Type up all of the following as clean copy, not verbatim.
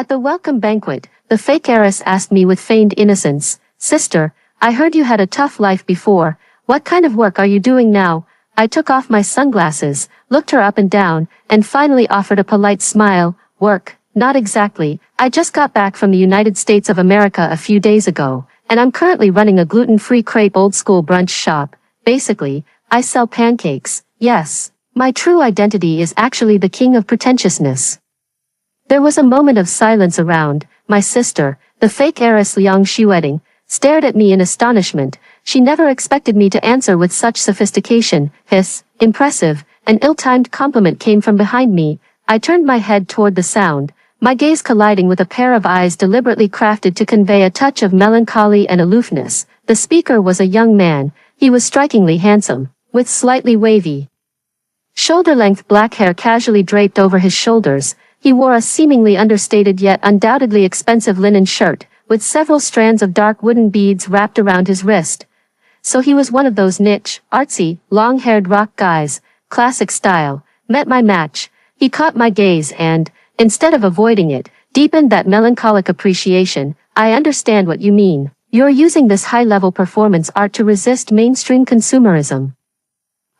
At the welcome banquet, the fake heiress asked me with feigned innocence, "Sister, I heard you had a tough life before. What kind of work are you doing now?" I took off my sunglasses, looked her up and down, and finally offered a polite smile. "Work? Not exactly. I just got back from the United States of America a few days ago, and I'm currently running a gluten-free crepe old-school brunch shop. Basically, I sell pancakes. Yes, my true identity is actually the king of pretentiousness." There was a moment of silence around. My sister, the fake heiress Liang Xueting, stared at me in astonishment. She never expected me to answer with such sophistication. "Hiss, impressive." An ill-timed compliment came from behind me. I turned my head toward the sound, my gaze colliding with a pair of eyes deliberately crafted to convey a touch of melancholy and aloofness. The speaker was a young man. He was strikingly handsome, with slightly wavy, shoulder-length black hair casually draped over his shoulders. He wore a seemingly understated yet undoubtedly expensive linen shirt, with several strands of dark wooden beads wrapped around his wrist. So he was one of those niche, artsy, long-haired rock guys, classic style. Met my match. He caught my gaze and, instead of avoiding it, deepened that melancholic appreciation. "I understand what you mean. You're using this high-level performance art to resist mainstream consumerism."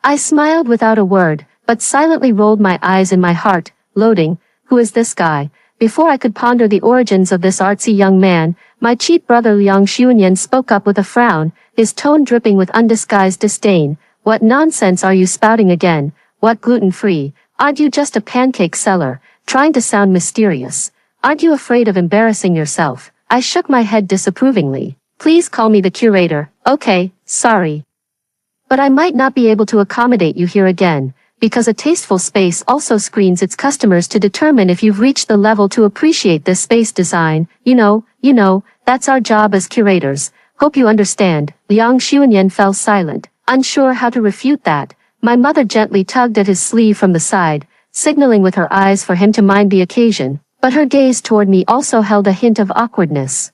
I smiled without a word, but silently rolled my eyes in my heart, loading. Who is this guy? Before I could ponder the origins of this artsy young man, my cheap brother Liang Xuanyan spoke up with a frown, his tone dripping with undisguised disdain. "What nonsense are you spouting again? What gluten-free? Aren't you just a pancake seller, trying to sound mysterious? Aren't you afraid of embarrassing yourself?" I shook my head disapprovingly. "Please call me the curator." "Okay, sorry. But I might not be able to accommodate you here again, because a tasteful space also screens its customers to determine if you've reached the level to appreciate this space design. You know, that's our job as curators. Hope you understand." Liang Xuanyan fell silent, unsure how to refute that. My mother gently tugged at his sleeve from the side, signaling with her eyes for him to mind the occasion, but her gaze toward me also held a hint of awkwardness.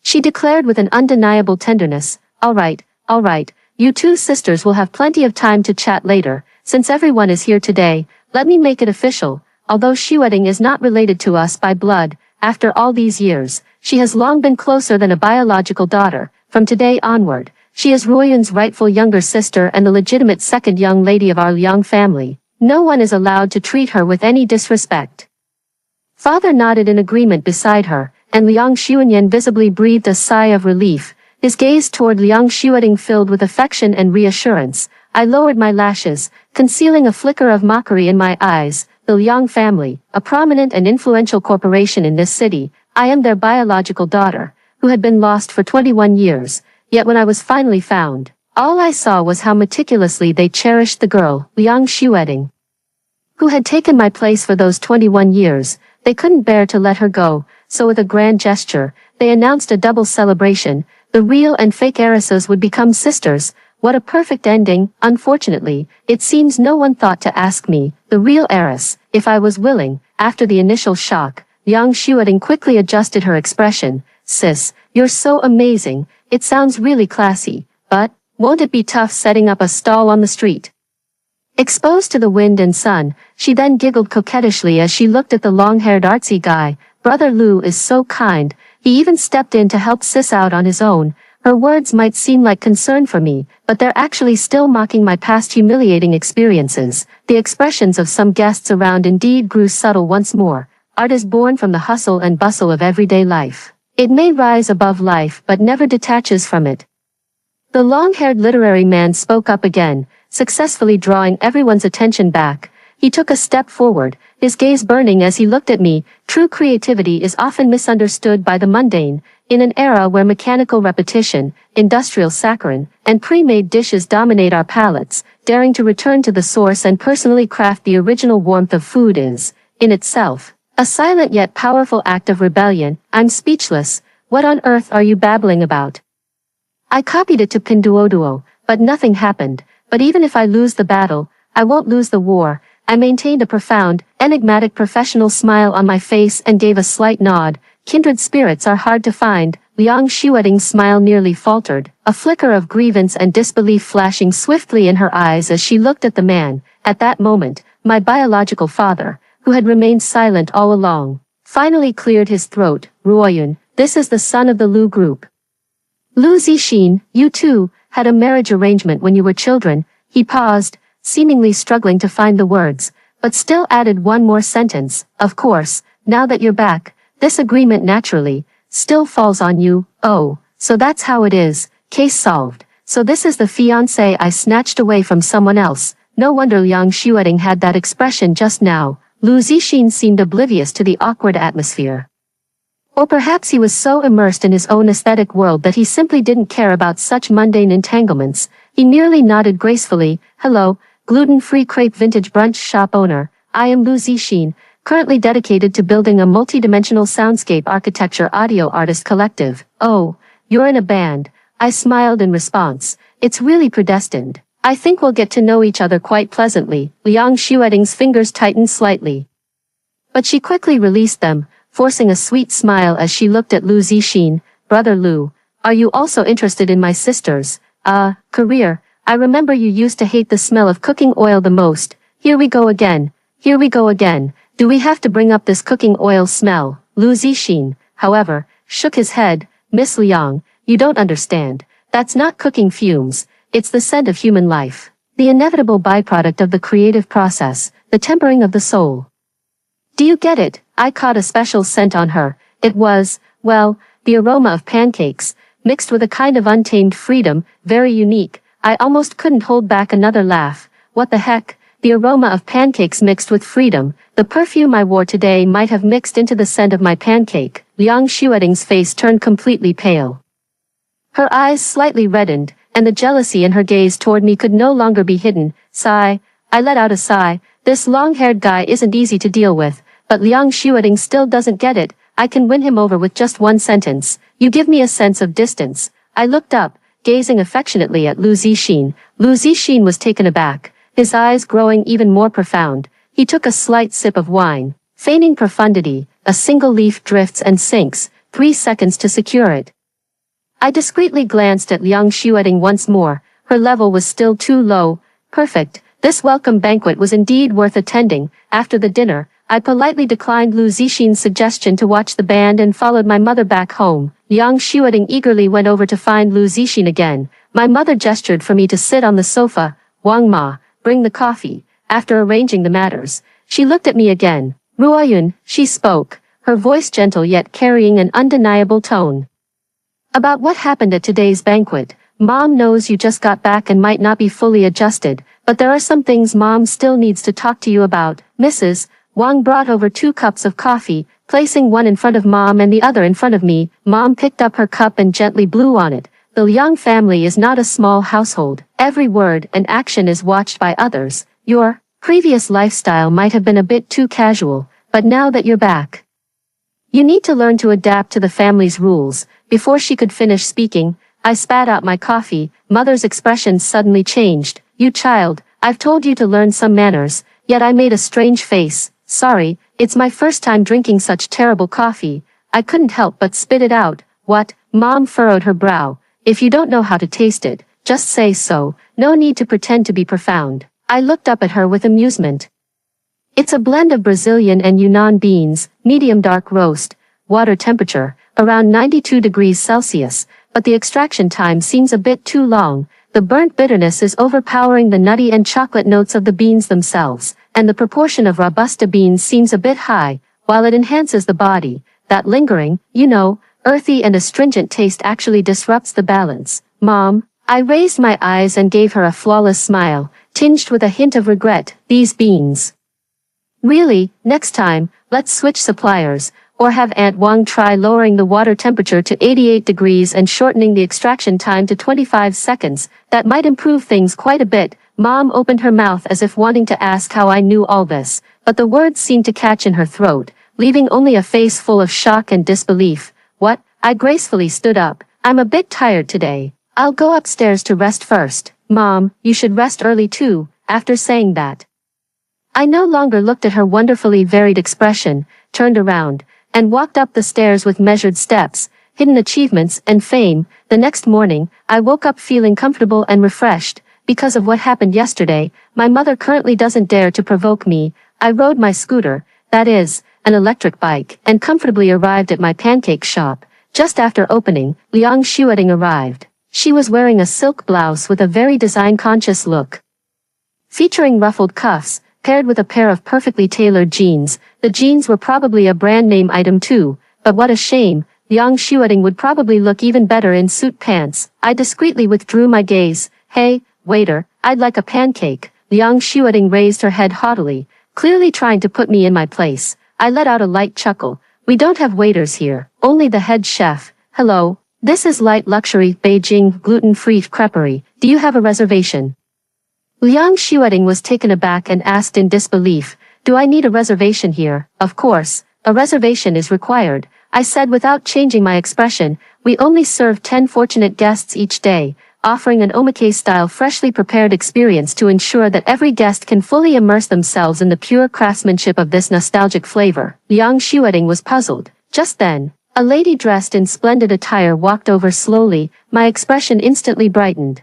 She declared with an undeniable tenderness, all right, you two sisters will have plenty of time to chat later. Since everyone is here today, let me make it official. Although Xueting is not related to us by blood, after all these years, she has long been closer than a biological daughter. From today onward, she is Ruoyun's rightful younger sister and the legitimate second young lady of our Liang family. No one is allowed to treat her with any disrespect. Father nodded in agreement beside her, and Liang Xuanyan visibly breathed a sigh of relief, his gaze toward Liang Xueting filled with affection and reassurance. I lowered my lashes, concealing a flicker of mockery in my eyes. "The Liang family, a prominent and influential corporation in this city. I am their biological daughter, who had been lost for 21 years. Yet when I was finally found, all I saw was how meticulously they cherished the girl, Liang Xueting, who had taken my place for those 21 years. They couldn't bear to let her go, so with a grand gesture, they announced a double celebration. The real and fake heiresses would become sisters. What a perfect ending. Unfortunately, it seems no one thought to ask me, the real heiress, if I was willing. After the initial shock, Liang Xueting quickly adjusted her expression. "Sis, you're so amazing. It sounds really classy, but won't it be tough setting up a stall on the street?" Exposed to the wind and sun, she then giggled coquettishly as she looked at the long-haired artsy guy. "Brother Lu is so kind. He even stepped in to help sis out on his own." Her words might seem like concern for me, but they're actually still mocking my past humiliating experiences. The expressions of some guests around indeed grew subtle once more. Art is born from the hustle and bustle of everyday life. It may rise above life but never detaches from it. The long-haired literary man spoke up again, successfully drawing everyone's attention back. He took a step forward, his gaze burning as he looked at me. "True creativity is often misunderstood by the mundane. In an era where mechanical repetition, industrial saccharine, and pre-made dishes dominate our palates, daring to return to the source and personally craft the original warmth of food is, in itself, a silent yet powerful act of rebellion." I'm speechless. What on earth are you babbling about? I copied it to Pinduoduo, but nothing happened. But even if I lose the battle, I won't lose the war. I maintained a profound, enigmatic professional smile on my face and gave a slight nod. Kindred spirits are hard to find. Liang Xueting's smile nearly faltered, a flicker of grievance and disbelief flashing swiftly in her eyes as she looked at the man. At that moment, my biological father, who had remained silent all along, finally cleared his throat. Ruoyun, this is the son of the Lu group. Lu Zixin, you too, had a marriage arrangement when you were children. He paused, seemingly struggling to find the words, but still added one more sentence. Of course, now that you're back, this agreement naturally still falls on you. Oh, so that's how it is. Case solved. So this is the fiancé I snatched away from someone else. No wonder Liang Xueting had that expression just now. Lu Zixin seemed oblivious to the awkward atmosphere. Or perhaps he was so immersed in his own aesthetic world that he simply didn't care about such mundane entanglements. He merely nodded gracefully. Hello, gluten-free crepe vintage brunch shop owner. I am Lu Zixin, currently dedicated to building a multi-dimensional soundscape architecture audio artist collective. Oh, you're in a band. I smiled in response. It's really predestined. I think we'll get to know each other quite pleasantly. Liang Xueting's fingers tightened slightly. But she quickly released them, forcing a sweet smile as she looked at Lu Zixin. Brother Lu, are you also interested in my sister's career? I remember you used to hate the smell of cooking oil the most. Here we go again. Here we go again. Do we have to bring up this cooking oil smell? Lu Zixin, however, shook his head. Miss Liang, you don't understand. That's not cooking fumes. It's the scent of human life. The inevitable byproduct of the creative process, the tempering of the soul. Do you get it? I caught a special scent on her. It was, well, the aroma of pancakes, mixed with a kind of untamed freedom, very unique. I almost couldn't hold back another laugh. What the heck? The aroma of pancakes mixed with freedom. The perfume I wore today might have mixed into the scent of my pancake. Liang Xueting's face turned completely pale. Her eyes slightly reddened, and the jealousy in her gaze toward me could no longer be hidden. Sigh. I let out a sigh. This long-haired guy isn't easy to deal with, but Liang Xueting still doesn't get it. I can win him over with just one sentence. You give me a sense of distance. I looked up, gazing affectionately at Lu Zixin. Lu Zixin was taken aback, his eyes growing even more profound. He took a slight sip of wine, feigning profundity. A single leaf drifts and sinks, 3 seconds to secure it. I discreetly glanced at Liang Xueting once more. Her level was still too low. Perfect. This welcome banquet was indeed worth attending. After the dinner, I politely declined Lu Zixin's suggestion to watch the band and followed my mother back home. Liang Xueting eagerly went over to find Lu Zixin again. My mother gestured for me to sit on the sofa. Wang Ma, bring the coffee. After arranging the matters, she looked at me again. Ruoyun, she spoke, her voice gentle yet carrying an undeniable tone. About what happened at today's banquet. Mom knows you just got back and might not be fully adjusted, but there are some things Mom still needs to talk to you about. Mrs. Wang brought over 2 cups of coffee, placing one in front of Mom and the other in front of me. Mom picked up her cup and gently blew on it. The Liang family is not a small household. Every word and action is watched by others. Your previous lifestyle might have been a bit too casual, but now that you're back, you need to learn to adapt to the family's rules. Before she could finish speaking, I spat out my coffee. Mother's expression suddenly changed. You child, I've told you to learn some manners, yet I made a strange face. Sorry, it's my first time drinking such terrible coffee. I couldn't help but spit it out. What? Mom furrowed her brow. If you don't know how to taste it, just say so. No need to pretend to be profound. I looked up at her with amusement. It's a blend of Brazilian and Yunnan beans, medium dark roast, water temperature, around 92 degrees Celsius, but the extraction time seems a bit too long. The burnt bitterness is overpowering the nutty and chocolate notes of the beans themselves, and the proportion of Robusta beans seems a bit high. While it enhances the body, that lingering, earthy and astringent taste actually disrupts the balance. Mom, I raised my eyes and gave her a flawless smile, tinged with a hint of regret. These beans. Really, next time, let's switch suppliers, or have Aunt Wang try lowering the water temperature to 88 degrees and shortening the extraction time to 25 seconds. That might improve things quite a bit. Mom opened her mouth as if wanting to ask how I knew all this, but the words seemed to catch in her throat, leaving only a face full of shock and disbelief. What? I gracefully stood up. I'm a bit tired today. I'll go upstairs to rest first. Mom, you should rest early too. After saying that, I no longer looked at her wonderfully varied expression, turned around, and walked up the stairs with measured steps. Hidden achievements and fame. The next morning, I woke up feeling comfortable and refreshed. Because of what happened yesterday, my mother currently doesn't dare to provoke me. I rode my scooter, that is, an electric bike, and comfortably arrived at my pancake shop. Just after opening, Liang Xueting arrived. She was wearing a silk blouse with a very design-conscious look. Featuring ruffled cuffs, paired with a pair of perfectly tailored jeans. The jeans were probably a brand name item too, but what a shame, Liang Xueting would probably look even better in suit pants. I discreetly withdrew my gaze. Hey, waiter, I'd like a pancake. Liang Xueting raised her head haughtily, clearly trying to put me in my place. I let out a light chuckle. We don't have waiters here, only the head chef. Hello, this is light luxury Beijing gluten-free creperie. Do you have a reservation? Liang Xueting was taken aback and asked in disbelief, do I need a reservation here? Of course, a reservation is required, I said without changing my expression. We only serve 10 fortunate guests each day, offering an omakase-style freshly prepared experience to ensure that every guest can fully immerse themselves in the pure craftsmanship of this nostalgic flavor. Liang Xueting was puzzled. Just then, a lady dressed in splendid attire walked over slowly. My expression instantly brightened.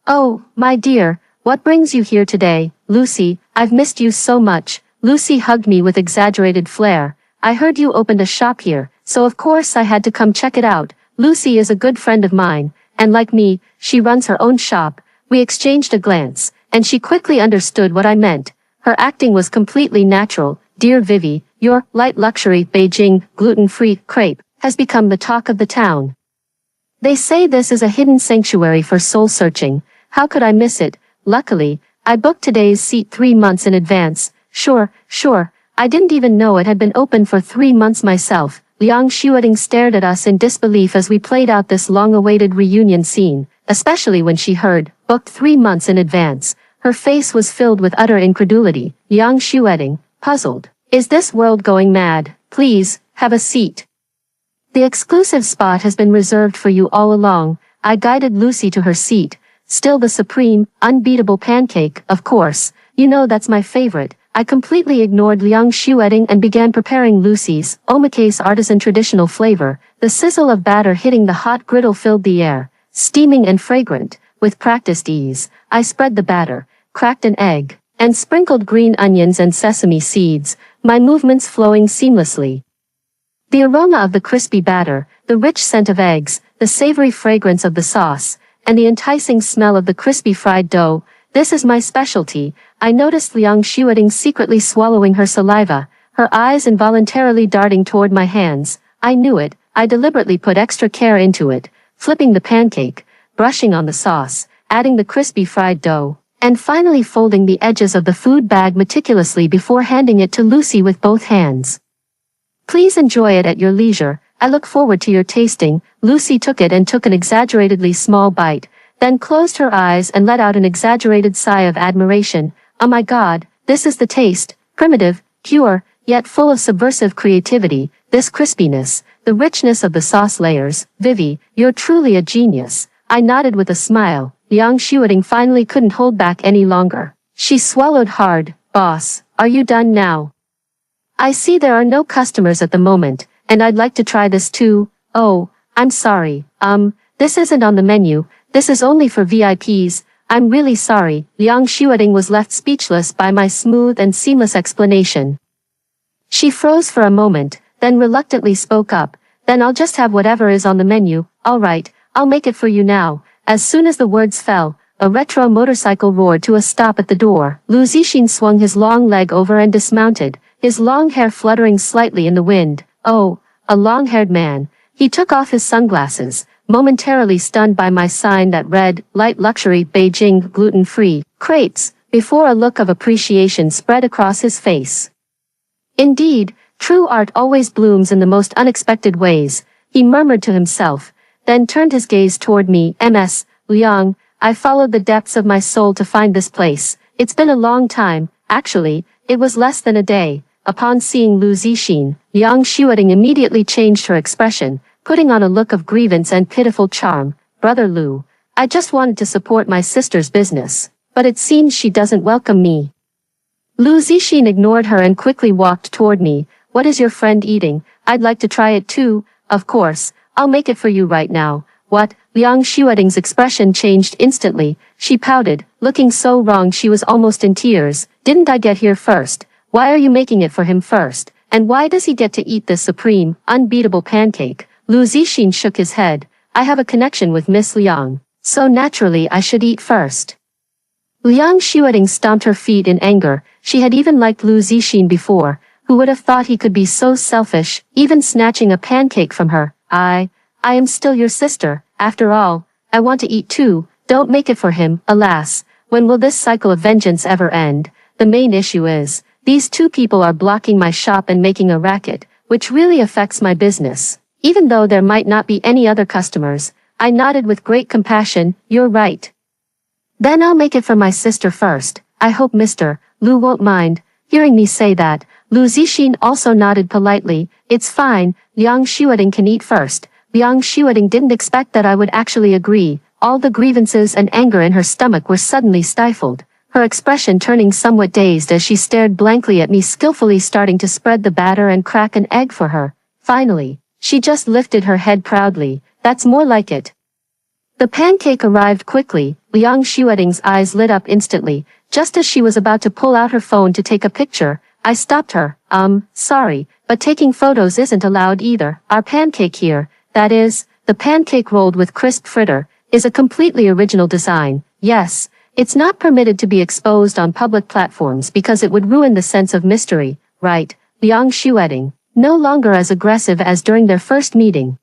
Oh, my dear, what brings you here today, Lucy? I've missed you so much. Lucy hugged me with exaggerated flair. I heard you opened a shop here, so of course I had to come check it out. Lucy is a good friend of mine, and like me, she runs her own shop. We exchanged a glance, and she quickly understood what I meant. Her acting was completely natural. Dear Vivi, your light luxury Beijing gluten-free crepe has become the talk of the town. They say this is a hidden sanctuary for soul searching. How could I miss it? Luckily, I booked today's seat 3 months in advance. Sure. I didn't even know it had been open for 3 months myself. Liang Xueting stared at us in disbelief as we played out this long-awaited reunion scene, especially when she heard, booked 3 months in advance. Her face was filled with utter incredulity. Liang Xueting, puzzled. Is this world going mad? Please, have a seat. The exclusive spot has been reserved for you all along. I guided Lucy to her seat. Still the supreme, unbeatable pancake, of course. You know that's my favorite. I completely ignored Liang Xueting and began preparing Lucy's omakase artisan traditional flavor. The sizzle of batter hitting the hot griddle filled the air, steaming and fragrant. With practiced ease, I spread the batter, cracked an egg, and sprinkled green onions and sesame seeds, my movements flowing seamlessly. The aroma of the crispy batter, the rich scent of eggs, the savory fragrance of the sauce, and the enticing smell of the crispy fried dough. This is my specialty. I noticed Liang Xueting secretly swallowing her saliva, her eyes involuntarily darting toward my hands. I knew it. I deliberately put extra care into it, flipping the pancake, brushing on the sauce, adding the crispy fried dough, and finally folding the edges of the food bag meticulously before handing it to Lucy with both hands. Please enjoy it at your leisure. I look forward to your tasting. Lucy took it and took an exaggeratedly small bite, then closed her eyes and let out an exaggerated sigh of admiration. Oh my God, this is the taste, primitive, pure, yet full of subversive creativity, this crispiness, the richness of the sauce layers. Vivi, you're truly a genius. I nodded with a smile. Liang Xueting finally couldn't hold back any longer. She swallowed hard. Boss, are you done now? I see there are no customers at the moment, and I'd like to try this too. Oh, I'm sorry. This isn't on the menu. This is only for VIPs. I'm really sorry. Liang Xueting was left speechless by my smooth and seamless explanation. She froze for a moment, then reluctantly spoke up. Then I'll just have whatever is on the menu. All right, I'll make it for you now. As soon as the words fell, a retro motorcycle roared to a stop at the door. Lu Zixin swung his long leg over and dismounted, his long hair fluttering slightly in the wind. Oh, a long-haired man. He took off his sunglasses, momentarily stunned by my sign that read, light luxury Beijing gluten-free crepes, before a look of appreciation spread across his face. Indeed, true art always blooms in the most unexpected ways, he murmured to himself, then turned his gaze toward me. Ms. Liang, I followed the depths of my soul to find this place. It's been a long time. Actually, it was less than a day. Upon seeing Lu Zixin, Liang Xueting immediately changed her expression, putting on a look of grievance and pitiful charm. Brother Lu, I just wanted to support my sister's business, but it seems she doesn't welcome me. Lu Zixin ignored her and quickly walked toward me. What is your friend eating? I'd like to try it too. Of course, I'll make it for you right now. What? Liang Xueting's expression changed instantly. She pouted, looking so wrong she was almost in tears. Didn't I get here first? Why are you making it for him first? And why does he get to eat this supreme, unbeatable pancake? Lu Zixin shook his head. I have a connection with Miss Liang, so naturally I should eat first. Liang Xueting stomped her feet in anger. She had even liked Lu Zixin before. Who would have thought he could be so selfish, even snatching a pancake from her? I am still your sister. After all, I want to eat too. Don't make it for him. Alas, when will this cycle of vengeance ever end? The main issue is, these two people are blocking my shop and making a racket, which really affects my business. Even though there might not be any other customers, I nodded with great compassion. You're right. Then I'll make it for my sister first. I hope Mr. Lu won't mind. Hearing me say that, Lu Zixin also nodded politely. It's fine, Liang Xueting can eat first. Liang Xueting didn't expect that I would actually agree. All the grievances and anger in her stomach were suddenly stifled, her expression turning somewhat dazed as she stared blankly at me, skillfully starting to spread the batter and crack an egg for her. Finally, she just lifted her head proudly. That's more like it. The pancake arrived quickly. Liang Xueting's eyes lit up instantly. Just as she was about to pull out her phone to take a picture, I stopped her. Sorry, but taking photos isn't allowed either. Our pancake here, that is, the pancake rolled with crisp fritter, is a completely original design. Yes, it's not permitted to be exposed on public platforms because it would ruin the sense of mystery, right? Liang Xueting, no longer as aggressive as during their first meeting,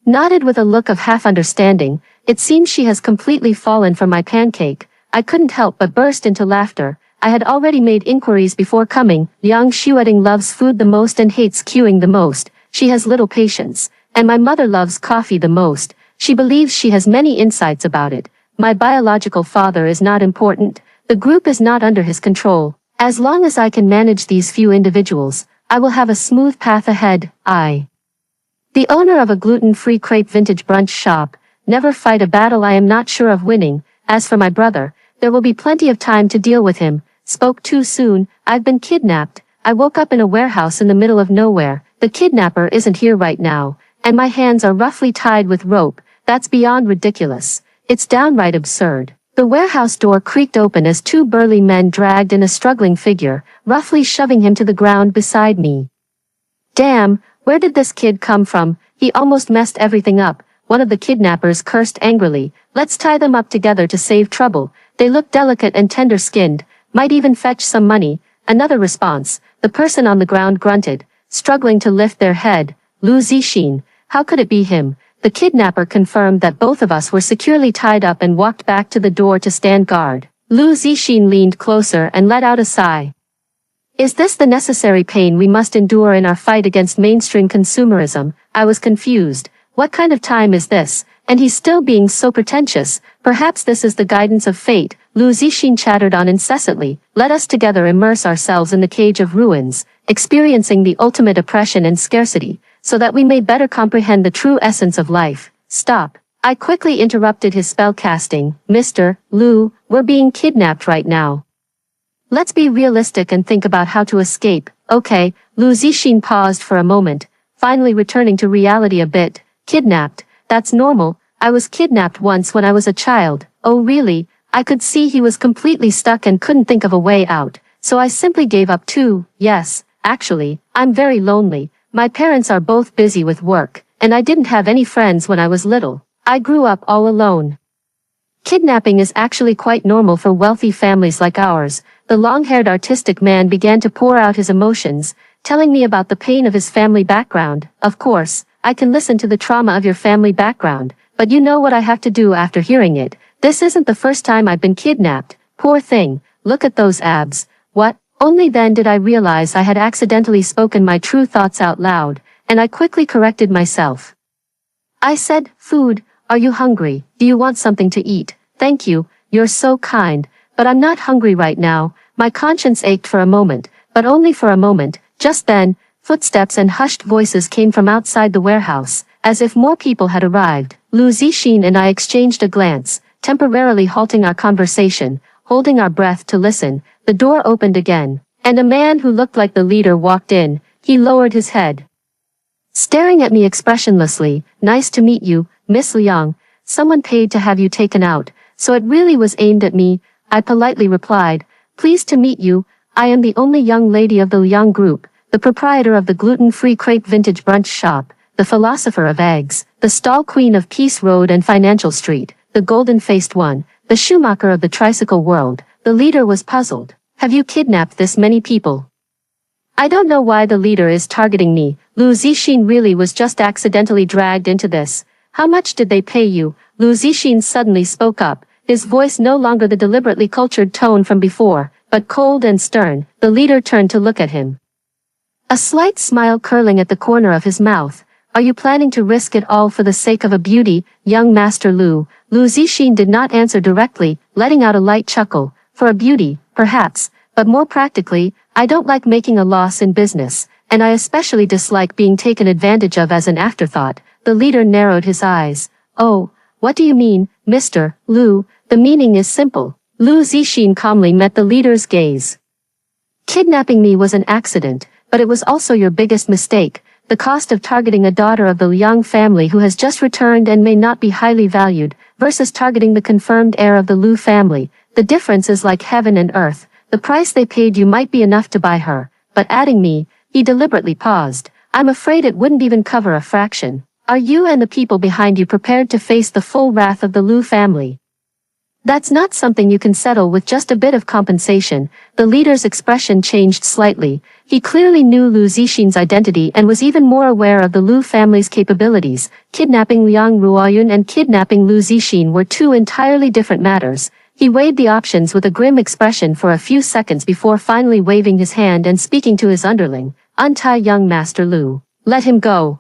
nodded with a look of half-understanding. It seems she has completely fallen for my pancake. I couldn't help but burst into laughter. I had already made inquiries before coming. Liang Xueting loves food the most and hates queuing the most. She has little patience. And my mother loves coffee the most. She believes she has many insights about it. My biological father is not important. The group is not under his control. As long as I can manage these few individuals, I will have a smooth path ahead. The owner of a gluten-free crepe vintage brunch shop, never fight a battle I am not sure of winning. As for my brother, there will be plenty of time to deal with him. Spoke too soon. I've been kidnapped. I woke up in a warehouse in the middle of nowhere. The kidnapper isn't here right now, and my hands are roughly tied with rope. That's beyond ridiculous. It's downright absurd. The warehouse door creaked open as two burly men dragged in a struggling figure, roughly shoving him to the ground beside me. Damn, where did this kid come from? He almost messed everything up. One of the kidnappers cursed angrily. Let's tie them up together to save trouble. They look delicate and tender-skinned, might even fetch some money. Another response. The person on the ground grunted, struggling to lift their head. Lu Zixin. How could it be him? The kidnapper confirmed that both of us were securely tied up and walked back to the door to stand guard. Lu Zixin leaned closer and let out a sigh. Is this the necessary pain we must endure in our fight against mainstream consumerism? I was confused. What kind of time is this? And he's still being so pretentious. Perhaps this is the guidance of fate. Lu Zixin chattered on incessantly. Let us together immerse ourselves in the cage of ruins, experiencing the ultimate oppression and scarcity, so that we may better comprehend the true essence of life. Stop. I quickly interrupted his spell casting. Mr. Lu, we're being kidnapped right now. Let's be realistic and think about how to escape. Okay. Lu Zixin paused for a moment, finally returning to reality a bit. Kidnapped. That's normal. I was kidnapped once when I was a child. Oh really? I could see he was completely stuck and couldn't think of a way out, so I simply gave up too. Yes, actually, I'm very lonely. My parents are both busy with work, and I didn't have any friends when I was little. I grew up all alone. Kidnapping is actually quite normal for wealthy families like ours. The long-haired artistic man began to pour out his emotions, telling me about the pain of his family background. Of course, I can listen to the trauma of your family background, but you know what I have to do after hearing it. This isn't the first time I've been kidnapped. Poor thing, look at those abs. What? Only then did I realize I had accidentally spoken my true thoughts out loud, and I quickly corrected myself. I said, food, are you hungry? Do you want something to eat? Thank you, you're so kind, but I'm not hungry right now. My conscience ached for a moment, but only for a moment. Just then, footsteps and hushed voices came from outside the warehouse, as if more people had arrived. Lu Zixin and I exchanged a glance, temporarily halting our conversation, holding our breath to listen. The door opened again, and a man who looked like the leader walked in. He lowered his head, staring at me expressionlessly. Nice to meet you, Miss Liang. Someone paid to have you taken out, so it really was aimed at me. I politely replied, pleased to meet you. I am the only young lady of the Liang group. the proprietor of the gluten-free crepe vintage brunch shop, the philosopher of eggs, the stall queen of Peace Road and Financial Street, the golden-faced one, the Schumacher of the tricycle world. The leader was puzzled. Have you kidnapped this many people? I don't know why the leader is targeting me. Lu Zixin really was just accidentally dragged into this. How much did they pay you? Lu Zixin suddenly spoke up, his voice no longer the deliberately cultured tone from before, but cold and stern. The leader turned to look at him, a slight smile curling at the corner of his mouth. Are you planning to risk it all for the sake of a beauty, young Master Lu? Lu Zixin did not answer directly, letting out a light chuckle. For a beauty, perhaps, but more practically, I don't like making a loss in business, and I especially dislike being taken advantage of as an afterthought. The leader narrowed his eyes. Oh, what do you mean, Mr. Lu? The meaning is simple. Lu Zixin calmly met the leader's gaze. Kidnapping me was an accident, but it was also your biggest mistake. The cost of targeting a daughter of the Liang family who has just returned and may not be highly valued, versus targeting the confirmed heir of the Lu family. The difference is like heaven and earth. The price they paid you might be enough to buy her, but adding me, he deliberately paused. I'm afraid it wouldn't even cover a fraction. Are you and the people behind you prepared to face the full wrath of the Lu family? That's not something you can settle with just a bit of compensation. The leader's expression changed slightly. He clearly knew Lu Zixin's identity and was even more aware of the Lu family's capabilities. Kidnapping Liang Ruoyun and kidnapping Lu Zixin were two entirely different matters. He weighed the options with a grim expression for a few seconds before finally waving his hand and speaking to his underling. Untie young Master Lu. Let him go.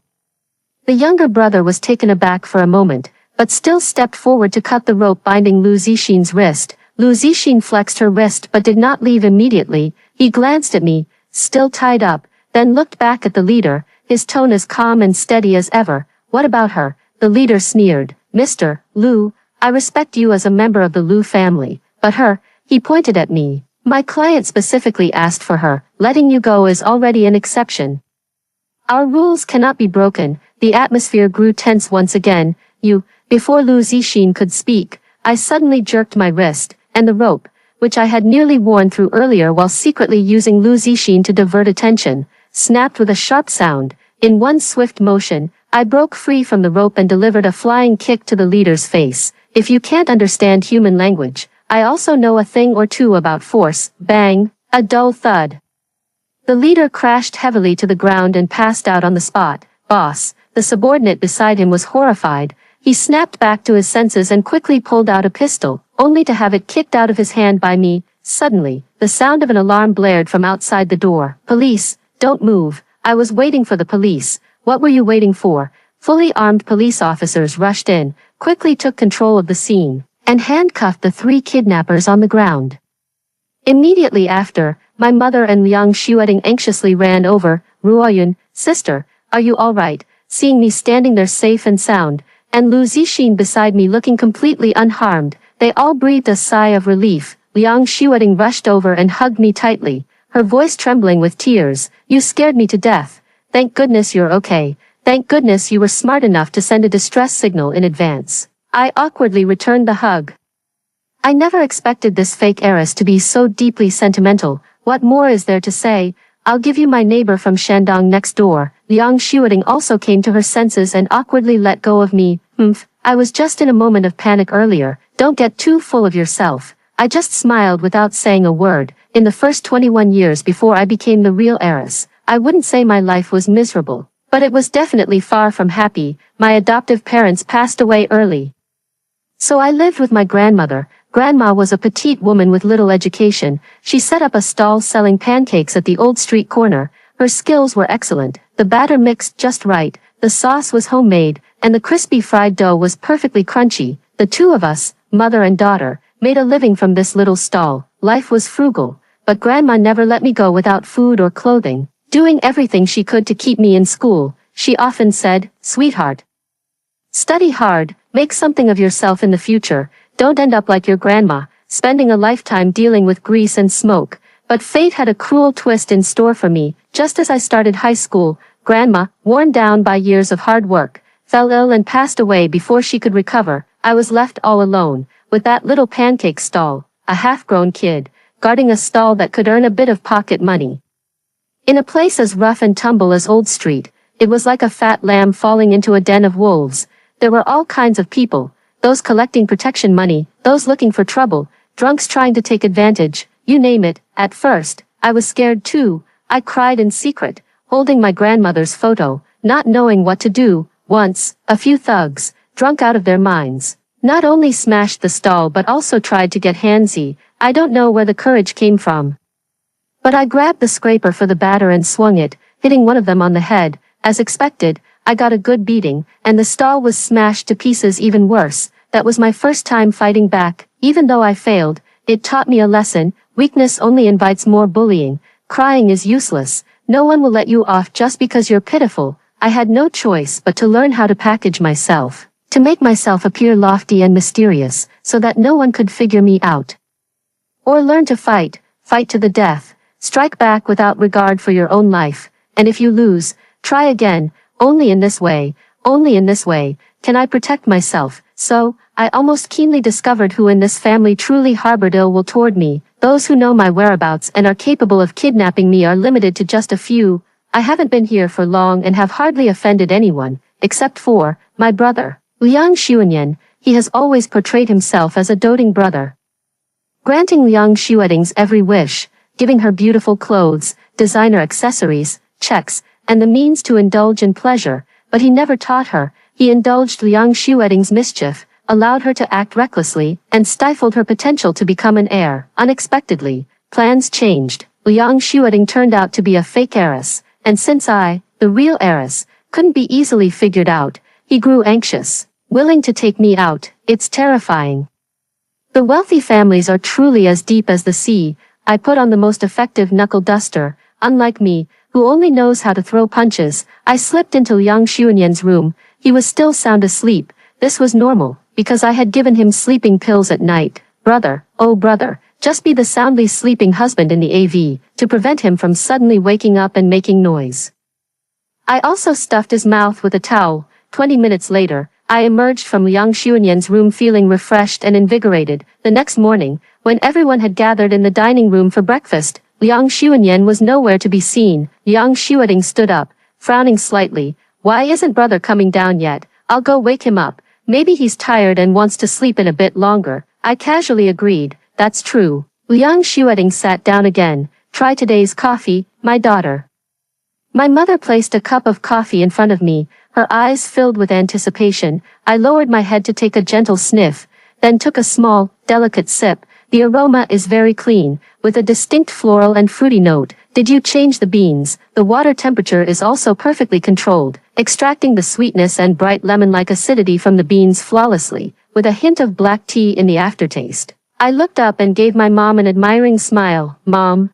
The younger brother was taken aback for a moment, but still stepped forward to cut the rope binding Lu Zixin's wrist. Lu Zixin flexed her wrist but did not leave immediately. He glanced at me, still tied up, then looked back at the leader, his tone as calm and steady as ever. What about her? The leader sneered. Mr. Lu, I respect you as a member of the Lu family, but her, he pointed at me. My client specifically asked for her. Letting you go is already an exception. Our rules cannot be broken. The atmosphere grew tense once again. Before Lu Zixin could speak, I suddenly jerked my wrist, and the rope, which I had nearly worn through earlier while secretly using Lu Zixin to divert attention, snapped with a sharp sound. In one swift motion, I broke free from the rope and delivered a flying kick to the leader's face. If you can't understand human language, I also know a thing or two about force. Bang! A dull thud. The leader crashed heavily to the ground and passed out on the spot. Boss, the subordinate beside him was horrified. He snapped back to his senses and quickly pulled out a pistol, only to have it kicked out of his hand by me. Suddenly, the sound of an alarm blared from outside the door. Police, don't move. I was waiting for the police. What were you waiting for? Fully armed police officers rushed in, quickly took control of the scene, and handcuffed the three kidnappers on the ground. Immediately after, my mother and Liang Xueting anxiously ran over. Ruoyun, sister, are you all right? Seeing me standing there safe and sound, and Lu Zixin beside me looking completely unharmed, they all breathed a sigh of relief. Liang Xueting rushed over and hugged me tightly, her voice trembling with tears. You scared me to death. Thank goodness you're okay. Thank goodness you were smart enough to send a distress signal in advance. I awkwardly returned the hug. I never expected this fake heiress to be so deeply sentimental. What more is there to say? I'll give you my neighbor from Shandong next door. Liang Xueting also came to her senses and awkwardly let go of me. I was just in a moment of panic earlier. Don't get too full of yourself. I just smiled without saying a word. In the first 21 years before I became the real heiress, I wouldn't say my life was miserable, but it was definitely far from happy. My adoptive parents passed away early, so I lived with my grandmother. Grandma was a petite woman with little education. She set up a stall selling pancakes at the old street corner. Her skills were excellent. The batter mixed just right, the sauce was homemade, and the crispy fried dough was perfectly crunchy. The two of us, mother and daughter, made a living from this little stall. Life was frugal, but Grandma never let me go without food or clothing, doing everything she could to keep me in school. She often said, "Sweetheart, study hard, make something of yourself in the future. Don't end up like your grandma, spending a lifetime dealing with grease and smoke." But fate had a cruel twist in store for me. Just as I started high school, Grandma, worn down by years of hard work, fell ill and passed away before she could recover. I was left all alone, with that little pancake stall, a half-grown kid, guarding a stall that could earn a bit of pocket money. In a place as rough and tumble as Old Street, it was like a fat lamb falling into a den of wolves. There were all kinds of people, those collecting protection money, those looking for trouble, drunks trying to take advantage, you name it. At first, I was scared too. I cried in secret, holding my grandmother's photo, not knowing what to do. Once, a few thugs, drunk out of their minds, not only smashed the stall but also tried to get handsy. I don't know where the courage came from. But I grabbed the scraper for the batter and swung it, hitting one of them on the head. As expected, I got a good beating, and the stall was smashed to pieces. Even worse, that was my first time fighting back. Even though I failed, it taught me a lesson. Weakness only invites more bullying. Crying is useless. No one will let you off just because you're pitiful. I had no choice but to learn how to package myself, to make myself appear lofty and mysterious, so that no one could figure me out. Or learn to fight to the death, strike back without regard for your own life, and if you lose, try again. Only in this way, can I protect myself. So, I almost keenly discovered who in this family truly harbored ill will toward me. Those who know my whereabouts and are capable of kidnapping me are limited to just a few. I haven't been here for long and have hardly offended anyone, except for my brother, Liang Xuanyan. He has always portrayed himself as a doting brother, granting Liang Xueting's every wish, giving her beautiful clothes, designer accessories, checks, and the means to indulge in pleasure, but he never taught her. He indulged Liang Xueting's mischief, allowed her to act recklessly, and stifled her potential to become an heir. Unexpectedly, plans changed. Liang Xueting turned out to be a fake heiress, and since I, the real heiress, couldn't be easily figured out, he grew anxious, willing to take me out. It's terrifying. The wealthy families are truly as deep as the sea. I put on the most effective knuckle duster. Unlike me, who only knows how to throw punches, I slipped into Liang Xuanyan's room. He was still sound asleep. This was normal, because I had given him sleeping pills at night. Brother, oh brother, just be the soundly sleeping husband in the AV, to prevent him from suddenly waking up and making noise. I also stuffed his mouth with a towel. 20 minutes later, I emerged from Liang Xuanyan's room feeling refreshed and invigorated. The next morning, when everyone had gathered in the dining room for breakfast, Liang Xuanyan was nowhere to be seen. Liang Xueting stood up, frowning slightly. Why isn't brother coming down yet? I'll go wake him up. Maybe he's tired and wants to sleep in a bit longer. I casually agreed. That's true. Liang Xueting sat down again. Try today's coffee, my daughter. My mother placed a cup of coffee in front of me, her eyes filled with anticipation. I lowered my head to take a gentle sniff, then took a small, delicate sip. The aroma is very clean, with a distinct floral and fruity note. Did you change the beans? The water temperature is also perfectly controlled, extracting the sweetness and bright lemon-like acidity from the beans flawlessly, with a hint of black tea in the aftertaste. I looked up and gave my mom an admiring smile. Mom,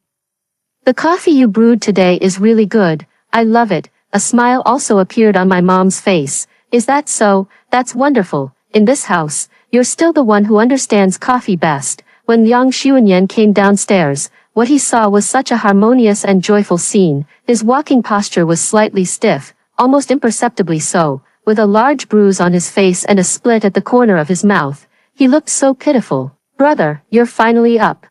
the coffee you brewed today is really good. I love it. A smile also appeared on my mom's face. Is that so? That's wonderful. In this house, you're still the one who understands coffee best. When Liang Xuanyan came downstairs, what he saw was such a harmonious and joyful scene. His walking posture was slightly stiff, almost imperceptibly so, with a large bruise on his face and a split at the corner of his mouth. He looked so pitiful. Brother, you're finally up.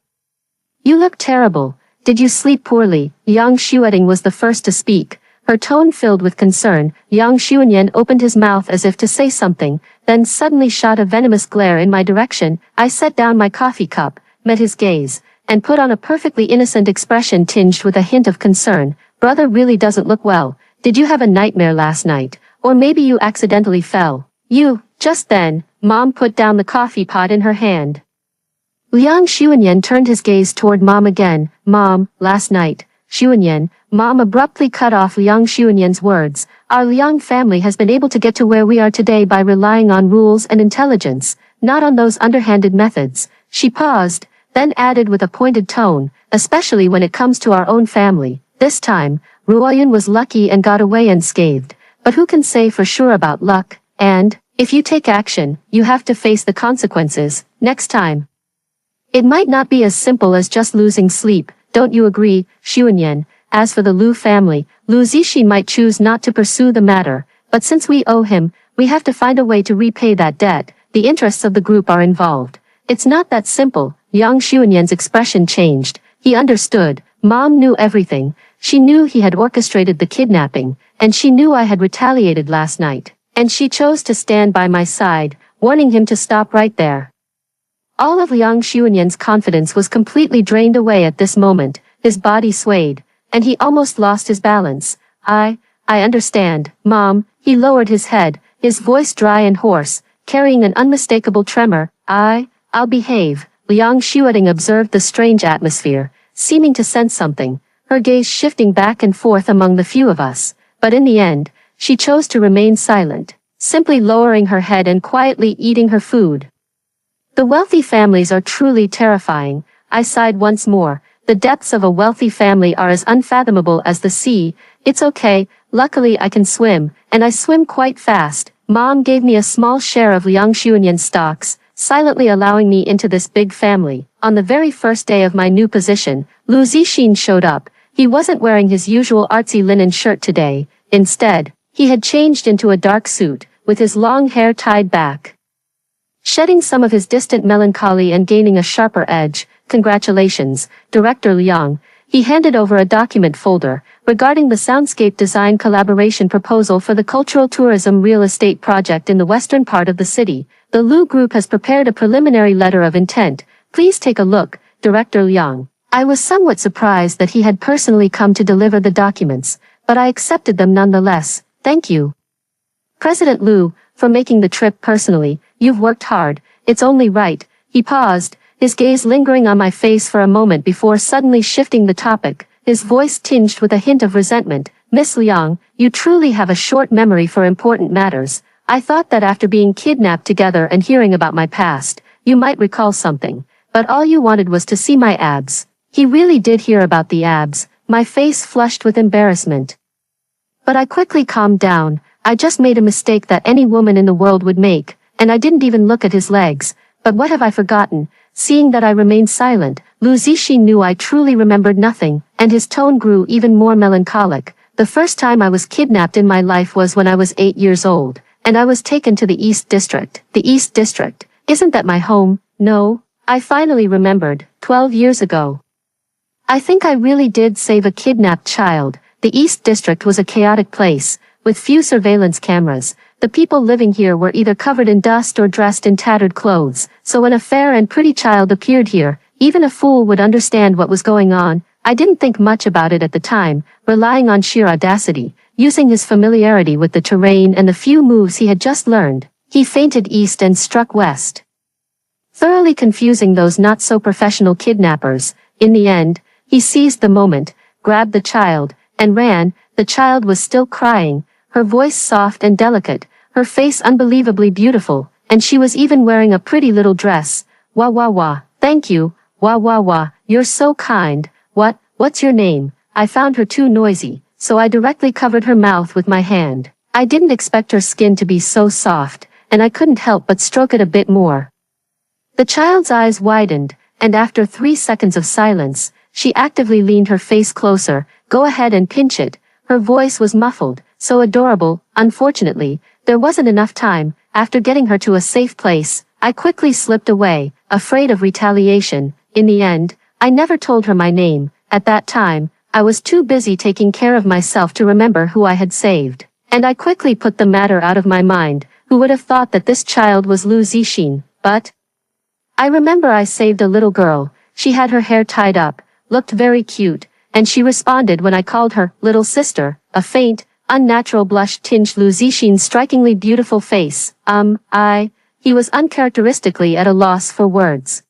You look terrible. Did you sleep poorly? Liang Xueting was the first to speak, her tone filled with concern. Liang Xuanyan opened his mouth as if to say something, then suddenly shot a venomous glare in my direction. I set down my coffee cup, met his gaze, and put on a perfectly innocent expression tinged with a hint of concern. Brother really doesn't look well. Did you have a nightmare last night? Or maybe you accidentally fell? Just then, Mom put down the coffee pot in her hand. Liang Xuanyan turned his gaze toward Mom again. Mom, last night. Xuanyan, Mom abruptly cut off Liang Xuanyan's words. Our Liang family has been able to get to where we are today by relying on rules and intelligence, not on those underhanded methods. She paused, then added with a pointed tone, especially when it comes to our own family. This time, Ruoyan was lucky and got away unscathed. But who can say for sure about luck? And, if you take action, you have to face the consequences, next time. It might not be as simple as just losing sleep, don't you agree, Xuanyan? As for the Lu family, Lu Zixi might choose not to pursue the matter, but since we owe him, we have to find a way to repay that debt. The interests of the group are involved. It's not that simple. Liang Xuanyan's expression changed. He understood. Mom knew everything. She knew he had orchestrated the kidnapping, and she knew I had retaliated last night. And she chose to stand by my side, warning him to stop right there. All of Liang Xuanyan's confidence was completely drained away at this moment. His body swayed, and he almost lost his balance. I understand, Mom. He lowered his head, his voice dry and hoarse, carrying an unmistakable tremor. I'll behave. Liang Xuanyang observed the strange atmosphere, seeming to sense something, her gaze shifting back and forth among the few of us. But in the end, she chose to remain silent, simply lowering her head and quietly eating her food. The wealthy families are truly terrifying. I sighed once more. The depths of a wealthy family are as unfathomable as the sea. It's okay, luckily I can swim, and I swim quite fast. Mom gave me a small share of Liang Xuanyan's stocks, silently allowing me into this big family. On the very first day of my new position, Lu Zixin showed up. He wasn't wearing his usual artsy linen shirt today. Instead, he had changed into a dark suit, with his long hair tied back, shedding some of his distant melancholy and gaining a sharper edge. Congratulations, Director Liang. He handed over a document folder regarding the soundscape design collaboration proposal for the cultural tourism real estate project in the western part of the city. The Lu Group has prepared a preliminary letter of intent. Please take a look, Director Liang. I was somewhat surprised that he had personally come to deliver the documents, but I accepted them nonetheless. Thank you, President Lu, for making the trip personally. You've worked hard. It's only right. He paused, his gaze lingering on my face for a moment before suddenly shifting the topic, his voice tinged with a hint of resentment. Miss Liang, you truly have a short memory for important matters. I thought that after being kidnapped together and hearing about my past, you might recall something, but all you wanted was to see my abs. He really did hear about the abs. My face flushed with embarrassment. But I quickly calmed down. I just made a mistake that any woman in the world would make, and I didn't even look at his legs. But what have I forgotten? Seeing that I remained silent, Lu Zixin knew I truly remembered nothing, and his tone grew even more melancholic. The first time I was kidnapped in my life was when I was 8 years old, and I was taken to the East District. The East District, isn't that my home? No, I finally remembered, 12 years ago. I think I really did save a kidnapped child. The East District was a chaotic place, with few surveillance cameras. The people living here were either covered in dust or dressed in tattered clothes, so when a fair and pretty child appeared here, even a fool would understand what was going on. I didn't think much about it at the time, relying on sheer audacity, using his familiarity with the terrain and the few moves he had just learned. He feinted east and struck west, thoroughly confusing those not-so-professional kidnappers. In the end, he seized the moment, grabbed the child, and ran. The child was still crying, her voice soft and delicate, her face unbelievably beautiful, and she was even wearing a pretty little dress. Wah wah wah, thank you, wah wah wah, you're so kind. What's your name? I found her too noisy, so I directly covered her mouth with my hand. I didn't expect her skin to be so soft, and I couldn't help but stroke it a bit more. The child's eyes widened, and after 3 seconds of silence, she actively leaned her face closer. Go ahead and pinch it. Her voice was muffled, so adorable. Unfortunately, there wasn't enough time. After getting her to a safe place, I quickly slipped away, afraid of retaliation. In the end, I never told her my name. At that time, I was too busy taking care of myself to remember who I had saved. And I quickly put the matter out of my mind. Who would have thought that this child was Lu Zixin? But I remember I saved a little girl. She had her hair tied up, looked very cute, and she responded when I called her little sister. A faint, unnatural blush tinged Lu Zixin's strikingly beautiful face. He was uncharacteristically at a loss for words.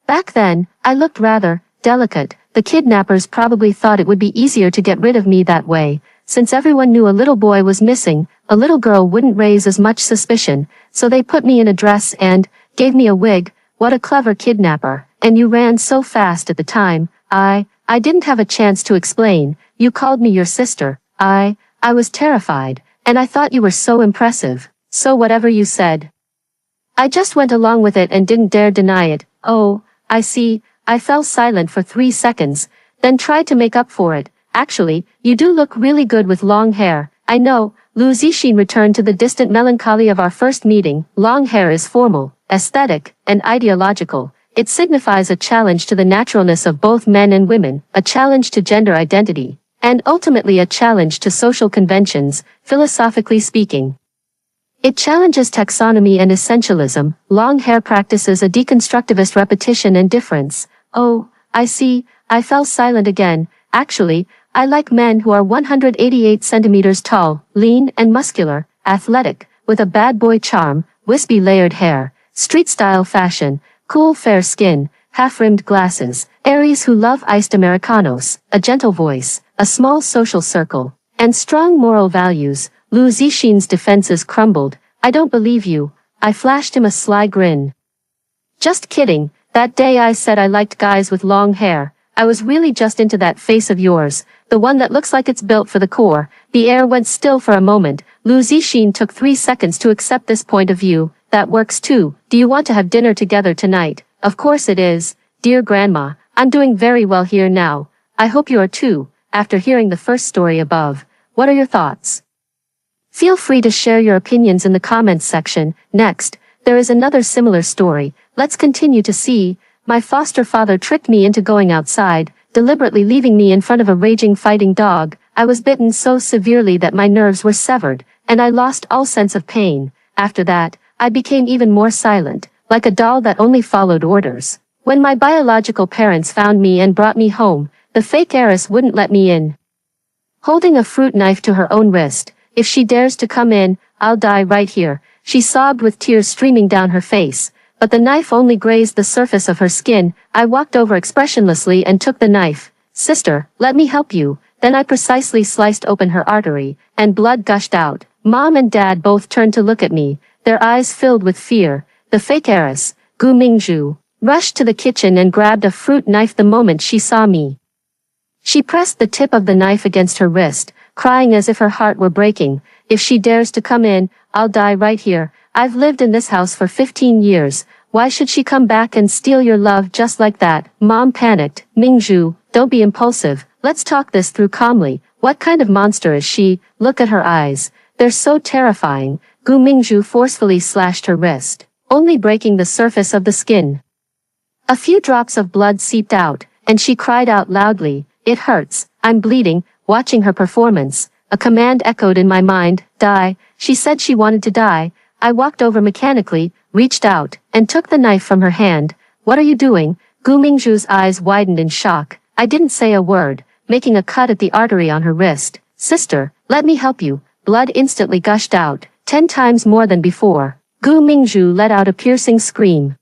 Back then, I looked rather delicate. The kidnappers probably thought it would be easier to get rid of me that way. Since everyone knew a little boy was missing, a little girl wouldn't raise as much suspicion, so they put me in a dress and gave me a wig. What a clever kidnapper. And you ran so fast at the time. I didn't have a chance to explain. You called me your sister. I was terrified, and I thought you were so impressive. So whatever you said, I just went along with it and didn't dare deny it. Oh, I see. I fell silent for 3 seconds, then tried to make up for it. Actually, you do look really good with long hair. I know. Lu Zixin returned to the distant melancholy of our first meeting. Long hair is formal, aesthetic, and ideological. It signifies a challenge to the naturalness of both men and women, a challenge to gender identity, and ultimately a challenge to social conventions, philosophically speaking. It challenges taxonomy and essentialism. Long hair practices a deconstructivist repetition and difference. Oh, I see. I fell silent again. Actually, I like men who are 188 centimeters tall, lean and muscular, athletic, with a bad boy charm, wispy layered hair, street-style fashion, cool fair skin, half-rimmed glasses, Aries who love iced Americanos, a gentle voice, a small social circle, and strong moral values. Lu Zixin's defenses crumbled. I don't believe you. I flashed him a sly grin. Just kidding. That day I said I liked guys with long hair. I was really just into that face of yours, the one that looks like it's built for the core. The air went still for a moment. Lu Zixin took 3 seconds to accept this point of view. That works too. Do you want to have dinner together tonight? Of course it is. Dear Grandma, I'm doing very well here now. I hope you are too. After hearing the first story above, what are your thoughts? Feel free to share your opinions in the comments section. Next, there is another similar story. Let's continue to see. My foster father tricked me into going outside, deliberately leaving me in front of a raging fighting dog. I was bitten so severely that my nerves were severed, and I lost all sense of pain. After that, I became even more silent, like a doll that only followed orders. When my biological parents found me and brought me home, the fake heiress wouldn't let me in. Holding a fruit knife to her own wrist, if she dares to come in, I'll die right here, she sobbed with tears streaming down her face. But the knife only grazed the surface of her skin. I walked over expressionlessly and took the knife. Sister, let me help you. Then I precisely sliced open her artery, and blood gushed out. Mom and Dad both turned to look at me, their eyes filled with fear. The fake heiress, Gu Mingzhu, rushed to the kitchen and grabbed a fruit knife the moment she saw me. She pressed the tip of the knife against her wrist, crying as if her heart were breaking. If she dares to come in, I'll die right here. I've lived in this house for 15 years. Why should she come back and steal your love just like that? Mom panicked. Mingzhu, don't be impulsive. Let's talk this through calmly. What kind of monster is she? Look at her eyes. They're so terrifying. Gu Mingzhu forcefully slashed her wrist, only breaking the surface of the skin. A few drops of blood seeped out, and she cried out loudly. It hurts. I'm bleeding. Watching her performance, a command echoed in my mind. Die. She said she wanted to die. I walked over mechanically, reached out, and took the knife from her hand. What are you doing? Gu Mingzhu's eyes widened in shock. I didn't say a word, making a cut at the artery on her wrist. Sister, let me help you. Blood instantly gushed out, 10 times more than before. Gu Mingzhu let out a piercing scream.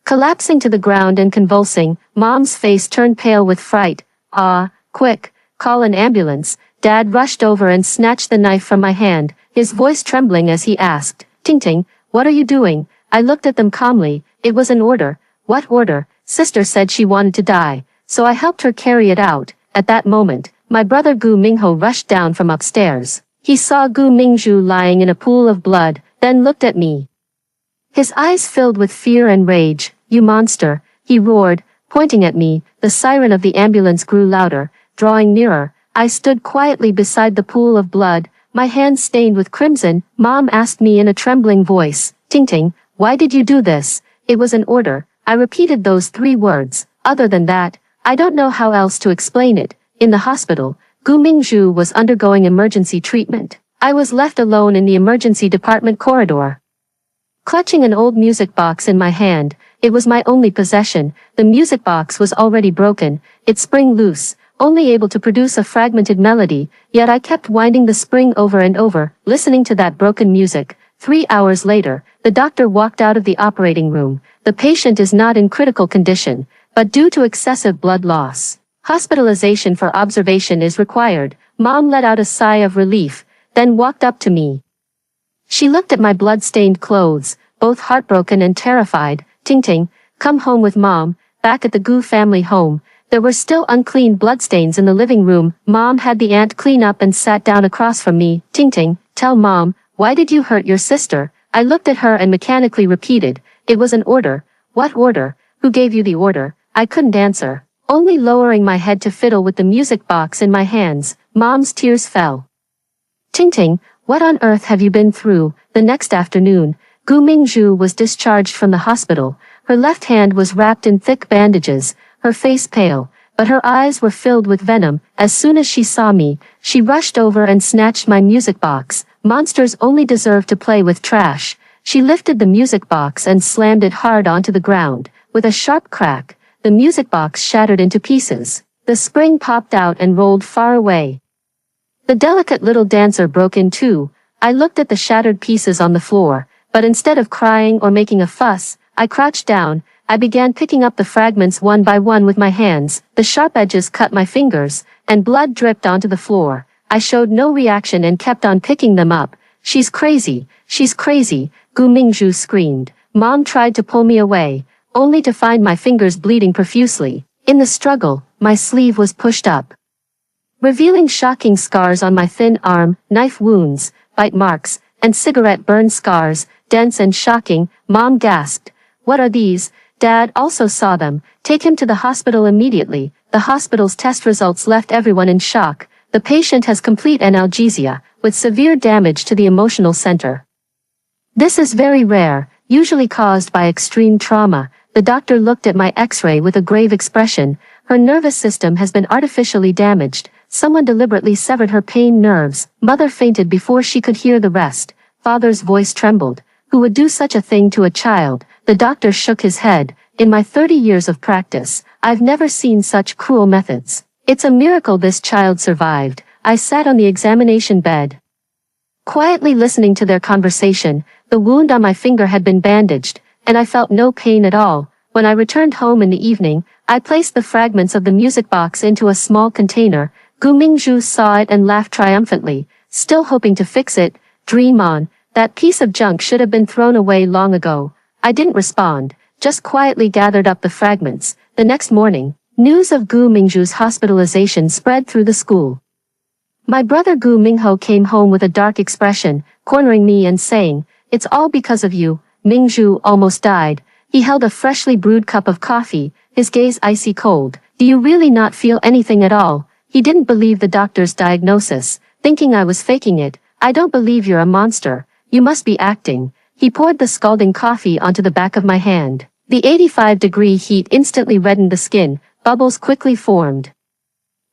Collapsing to the ground and convulsing, Mom's face turned pale with fright. Ah, quick, call an ambulance. Dad rushed over and snatched the knife from my hand, his voice trembling as he asked, Ting, what are you doing? I looked at them calmly. It was an order. What order? Sister said she wanted to die, so I helped her carry it out. At that moment, my brother Gu Mingho rushed down from upstairs. He saw Gu Mingzhu lying in a pool of blood, then looked at me. His eyes filled with fear and rage. You monster, he roared, pointing at me. The siren of the ambulance grew louder, drawing nearer. I stood quietly beside the pool of blood, my hands stained with crimson. Mom asked me in a trembling voice, Ting, why did you do this? It was an order. I repeated those 3 words. Other than that, I don't know how else to explain it. In the hospital, Gu Mingzhu was undergoing emergency treatment. I was left alone in the emergency department corridor. Clutching an old music box in my hand, it was my only possession. The music box was already broken, its spring loose, only able to produce a fragmented melody, yet I kept winding the spring over and over, listening to that broken music. 3 hours later, the doctor walked out of the operating room. The patient is not in critical condition, but due to excessive blood loss, hospitalization for observation is required. Mom let out a sigh of relief, then walked up to me. She looked at my blood-stained clothes, both heartbroken and terrified. Ting, come home with Mom. Back at the Gu family home, there were still unclean bloodstains in the living room. Mom had the aunt clean up and sat down across from me. Ting, tell Mom, why did you hurt your sister? I looked at her and mechanically repeated, it was an order. What order? Who gave you the order? I couldn't answer, only lowering my head to fiddle with the music box in my hands. Mom's tears fell. Ting, what on earth have you been through? The next afternoon, Gu Mingzhu was discharged from the hospital. Her left hand was wrapped in thick bandages, her face pale, but her eyes were filled with venom. As soon as she saw me, she rushed over and snatched my music box. Monsters only deserve to play with trash. She lifted the music box and slammed it hard onto the ground. With a sharp crack, the music box shattered into pieces. The spring popped out and rolled far away. The delicate little dancer broke in two. I looked at the shattered pieces on the floor, but instead of crying or making a fuss, I crouched down. I began picking up the fragments one by one with my hands. The sharp edges cut my fingers, and blood dripped onto the floor. I showed no reaction and kept on picking them up. She's crazy, Gu Mingzhu screamed. Mom tried to pull me away, only to find my fingers bleeding profusely. In the struggle, my sleeve was pushed up, revealing shocking scars on my thin arm, knife wounds, bite marks, and cigarette burn scars, dense and shocking. Mom gasped. What are these? Dad also saw them. Take him to the hospital immediately. The hospital's test results left everyone in shock. The patient has complete analgesia, with severe damage to the emotional center. This is very rare, usually caused by extreme trauma. The doctor looked at my x-ray with a grave expression. Her nervous system has been artificially damaged. Someone deliberately severed her pain nerves. Mother fainted before she could hear the rest. Father's voice trembled. Who would do such a thing to a child? The doctor shook his head. In my 30 years of practice, I've never seen such cruel methods. It's a miracle this child survived. I sat on the examination bed, quietly listening to their conversation. The wound on my finger had been bandaged, and I felt no pain at all. When I returned home in the evening, I placed the fragments of the music box into a small container. Gu Mingzhu saw it and laughed triumphantly, still hoping to fix it. Dream on. That piece of junk should have been thrown away long ago. I didn't respond, just quietly gathered up the fragments. The next morning, news of Gu Mingzhu's hospitalization spread through the school. My brother Gu Mingho came home with a dark expression, cornering me and saying, "It's all because of you." Mingzhu almost died. He held a freshly brewed cup of coffee, his gaze icy cold. "Do you really not feel anything at all?" He didn't believe the doctor's diagnosis, thinking I was faking it. "I don't believe you're a monster. You must be acting." He poured the scalding coffee onto the back of my hand. The 85-degree heat instantly reddened the skin, bubbles quickly formed,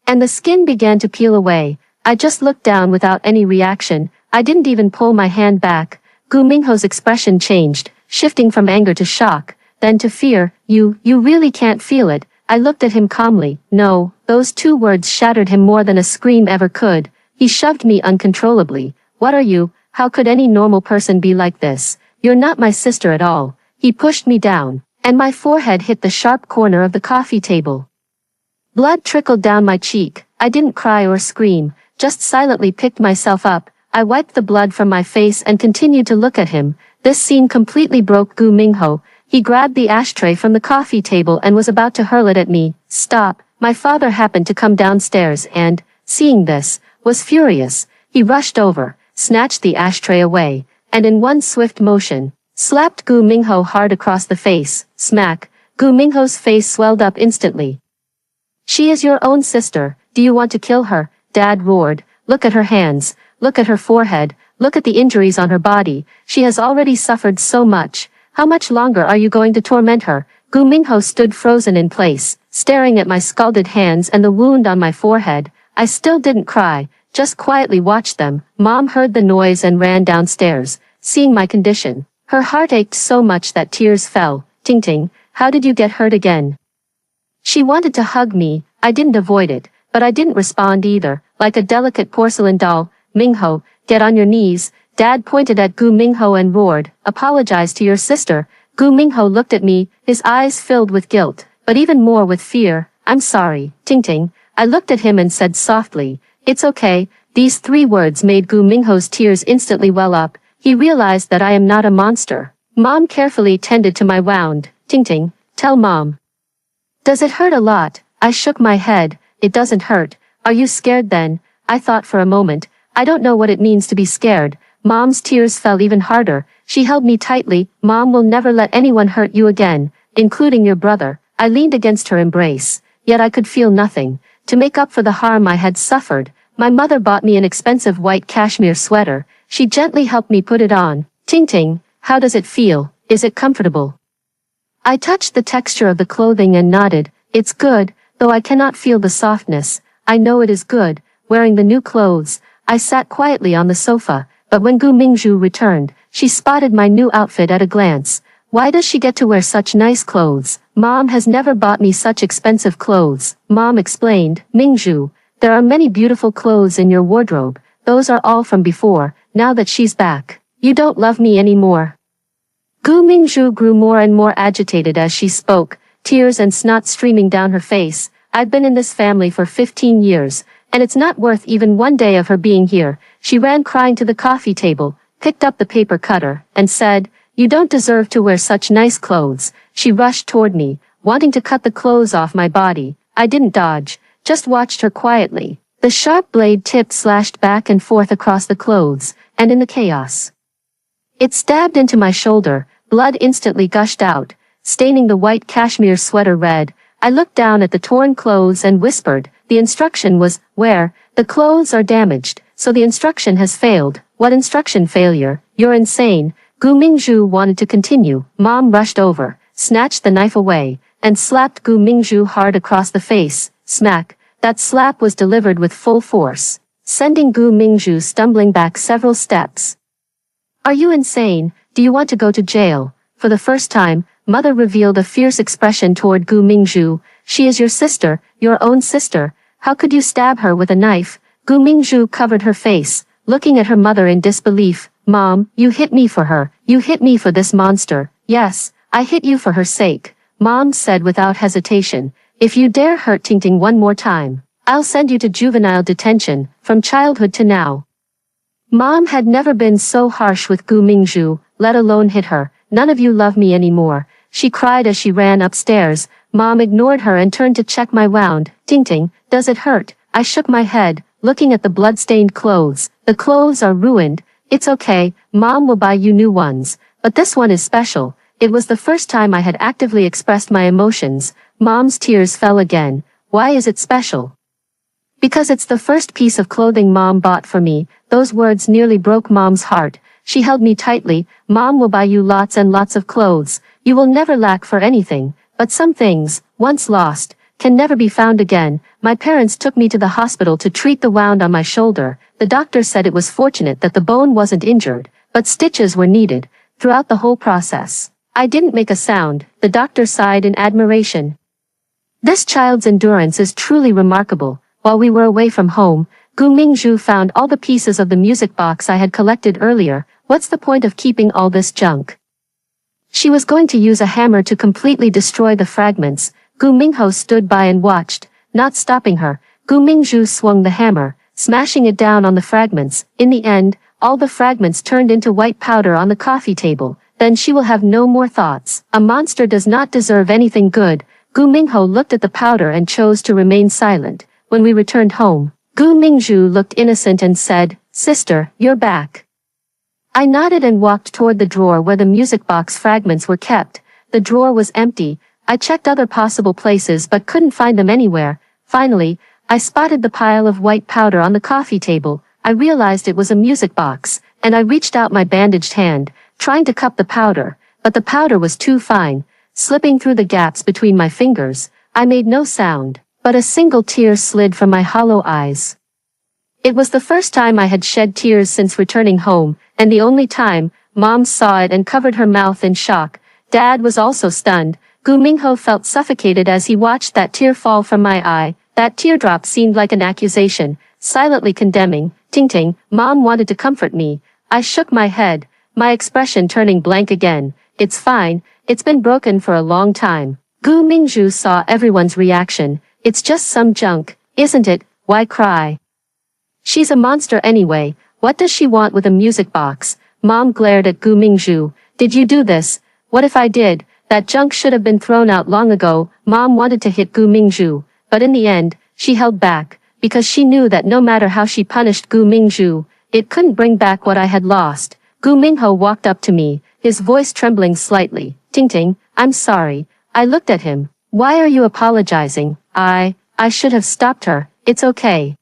and the skin began to peel away. I just looked down without any reaction. I didn't even pull my hand back. Gu Mingho's expression changed, shifting from anger to shock, then to fear. You really can't feel it." I looked at him calmly. No, those two words shattered him more than a scream ever could. He shoved me uncontrollably. "What are you? How could any normal person be like this? You're not my sister at all." He pushed me down, and my forehead hit the sharp corner of the coffee table. Blood trickled down my cheek. I didn't cry or scream, just silently picked myself up. I wiped the blood from my face and continued to look at him. This scene completely broke Gu Mingho. He grabbed the ashtray from the coffee table and was about to hurl it at me. "Stop." My father happened to come downstairs and, seeing this, was furious. He rushed over, snatched the ashtray away, and in one swift motion, slapped Gu Mingho hard across the face. Smack! Gu Mingho's face swelled up instantly. "She is your own sister. Do you want to kill her?" Dad roared. "Look at her hands. Look at her forehead. Look at the injuries on her body. She has already suffered so much. How much longer are you going to torment her?" Gu Mingho stood frozen in place, staring at my scalded hands and the wound on my forehead. I still didn't cry, just quietly watched them. Mom heard the noise and ran downstairs, seeing my condition. Her heart ached so much that tears fell. "Ting Ting, how did you get hurt again?" She wanted to hug me. I didn't avoid it, but I didn't respond either. Like a delicate porcelain doll. "Mingho, get on your knees." Dad pointed at Gu Mingho and roared, "Apologize to your sister." Gu Mingho looked at me, his eyes filled with guilt, but even more with fear. "I'm sorry, Ting Ting." I looked at him and said softly, "It's okay." These 3 words made Gu Mingho's tears instantly well up. He realized that I am not a monster. Mom carefully tended to my wound. "Ting Ting, tell Mom. Does it hurt a lot?" I shook my head. "It doesn't hurt." "Are you scared then?" I thought for a moment. I don't know what it means to be scared. Mom's tears fell even harder. She held me tightly. "Mom will never let anyone hurt you again, including your brother." I leaned against her embrace, yet I could feel nothing. To make up for the harm I had suffered, my mother bought me an expensive white cashmere sweater. She gently helped me put it on. "Ting Ting, how does it feel? Is it comfortable?" I touched the texture of the clothing and nodded. It's good, though I cannot feel the softness. I know it is good. Wearing the new clothes, I sat quietly on the sofa, but when Gu Mingzhu returned, she spotted my new outfit at a glance. Why does she get to wear such nice clothes? Mom has never bought me such expensive clothes. Mom explained, Mingzhu, there are many beautiful clothes in your wardrobe. Those are all from before. Now that she's back, you don't love me anymore. Gu Mingzhu grew more and more agitated as she spoke, tears and snot streaming down her face. I've been in this family for 15 years, and it's not worth even one day of her being here. She ran crying to the coffee table, picked up the paper cutter, and said, you don't deserve to wear such nice clothes. She rushed toward me, wanting to cut the clothes off my body. I didn't dodge, just watched her quietly. The sharp blade tip slashed back and forth across the clothes, and in the chaos, it stabbed into my shoulder. Blood instantly gushed out, staining the white cashmere sweater red. I looked down at the torn clothes and whispered, the instruction was, wear. The clothes are damaged, so the instruction has failed. What instruction failure? You're insane. Gu Mingzhu wanted to continue. Mom rushed over, snatched the knife away, and slapped Gu Mingzhu hard across the face. Smack. That slap was delivered with full force, sending Gu Mingzhu stumbling back several steps. Are you insane? Do you want to go to jail? For the first time, Mother revealed a fierce expression toward Gu Mingzhu. She is your sister, your own sister. How could you stab her with a knife? Gu Mingzhu covered her face, looking at her mother in disbelief. Mom, you hit me for her. You hit me for this monster. Yes, I hit you for her sake. Mom said without hesitation. If you dare hurt Tingting one more time, I'll send you to juvenile detention, from childhood to now. Mom had never been so harsh with Gu Mingzhu, let alone hit her. None of you love me anymore. She cried as she ran upstairs. Mom ignored her and turned to check my wound. Tingting, does it hurt? I shook my head, looking at the blood-stained clothes. The clothes are ruined. It's okay, Mom will buy you new ones. But this one is special. It was the first time I had actively expressed my emotions. Mom's tears fell again. Why is it special? Because it's the first piece of clothing Mom bought for me. Those words nearly broke Mom's heart. She held me tightly. Mom will buy you lots and lots of clothes. You will never lack for anything. But some things, once lost, can never be found again. My parents took me to the hospital to treat the wound on my shoulder. The doctor said it was fortunate that the bone wasn't injured, but stitches were needed. Throughout the whole process, I didn't make a sound. The doctor sighed in admiration. This child's endurance is truly remarkable. While we were away from home, Gu Mingzhu found all the pieces of the music box I had collected earlier. What's the point of keeping all this junk? She was going to use a hammer to completely destroy the fragments. Gu Mingho stood by and watched, not stopping her. Gu Mingzhu swung the hammer, smashing it down on the fragments. In the end, all the fragments turned into white powder on the coffee table. Then she will have no more thoughts. A monster does not deserve anything good. Gu Mingho looked at the powder and chose to remain silent. When we returned home, Gu Mingzhu looked innocent and said, Sister, you're back. I nodded and walked toward the drawer where the music box fragments were kept. The drawer was empty. I checked other possible places but couldn't find them anywhere. Finally, I spotted the pile of white powder on the coffee table. I realized it was a music box, and I reached out my bandaged hand, trying to cup the powder, but the powder was too fine, slipping through the gaps between my fingers. I made no sound, but a single tear slid from my hollow eyes. It was the first time I had shed tears since returning home, and the only time. Mom saw it and covered her mouth in shock. Dad was also stunned. Gu Mingho felt suffocated as he watched that tear fall from my eye. That teardrop seemed like an accusation, silently condemning. Tingting, Mom wanted to comfort me. I shook my head, my expression turning blank again. It's fine, it's been broken for a long time. Gu Mingzhu saw everyone's reaction. It's just some junk, isn't it? Why cry? She's a monster anyway. What does she want with a music box? Mom glared at Gu Mingzhu. Did you do this? What if I did? That junk should have been thrown out long ago. Mom wanted to hit Gu Mingzhu, but in the end, she held back, because she knew that no matter how she punished Gu Mingzhu, it couldn't bring back what I had lost. Gu Mingho walked up to me, his voice trembling slightly. Tingting, I'm sorry. I looked at him. Why are you apologizing? I should have stopped her. It's okay.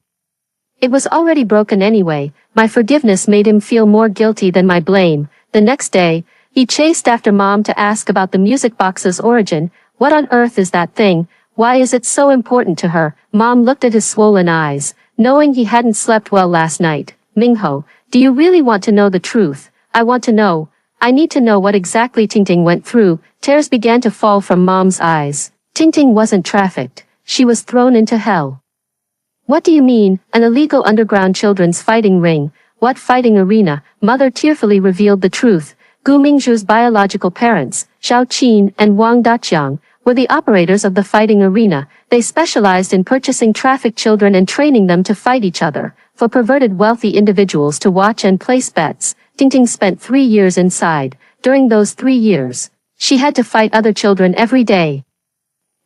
It was already broken anyway. My forgiveness made him feel more guilty than my blame. The next day, He chased after Mom to ask about the music box's origin. What on earth is that thing? Why is it so important to her? Mom looked at his swollen eyes, knowing he hadn't slept well last night. Mingho, do you really want to know the truth? I want to know. I need to know what exactly Tingting went through. Tears began to fall from Mom's eyes. Tingting wasn't trafficked. She was thrown into hell. What do you mean, an illegal underground children's fighting ring? What fighting arena? Mother tearfully revealed the truth. Gu Mingzhu's biological parents, Xiao Qin and Wang Daqiang, were the operators of the fighting arena. They specialized in purchasing trafficked children and training them to fight each other, for perverted wealthy individuals to watch and place bets. Tingting spent 3 years inside. During those 3 years, she had to fight other children every day.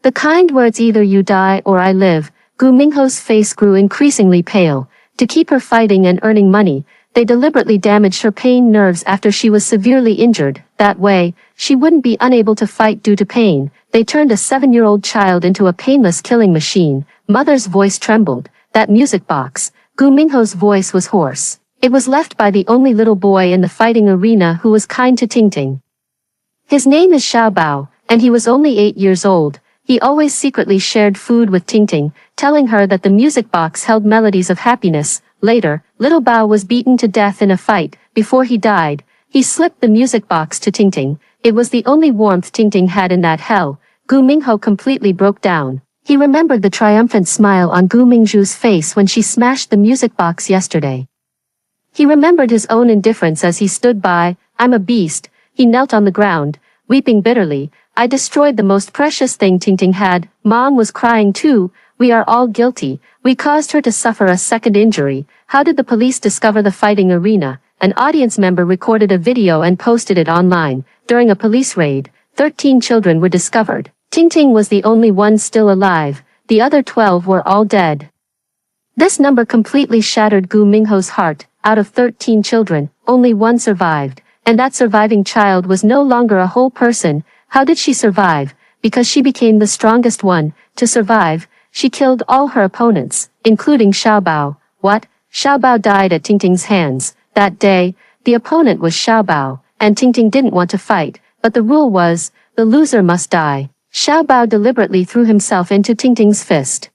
The kind words either you die or I live. Gu Mingho's face grew increasingly pale. To keep her fighting and earning money, they deliberately damaged her pain nerves after she was severely injured. That way, she wouldn't be unable to fight due to pain. They turned a 7-year-old child into a painless killing machine. Mother's voice trembled. That music box. Gu Mingho's voice was hoarse. It was left by the only little boy in the fighting arena who was kind to Tingting. His name is Xiao Bao, and he was only 8 years old. He always secretly shared food with Tingting, telling her that the music box held melodies of happiness. Later, little Bao was beaten to death in a fight. Before he died, he slipped the music box to Tingting. It was the only warmth Tingting had in that hell. Gu Mingho completely broke down. He remembered the triumphant smile on Gu Mingzhu's face when she smashed the music box yesterday. He remembered his own indifference as he stood by. I'm a beast. He knelt on the ground, weeping bitterly. I destroyed the most precious thing Tingting had. Mom was crying too. We are all guilty. We caused her to suffer a second injury. How did the police discover the fighting arena? An audience member recorded a video and posted it online. During a police raid, 13 children were discovered. Tingting was the only one still alive. The other 12 were all dead. This number completely shattered Gu Mingho's heart. Out of 13 children, only one survived. And that surviving child was no longer a whole person. How did she survive? Because she became the strongest one. To survive, she killed all her opponents, including Xiao Bao. What? Xiao Bao died at Tingting's hands. That day, the opponent was Xiao Bao, and Tingting didn't want to fight, but the rule was, the loser must die. Xiao Bao deliberately threw himself into Tingting's fist.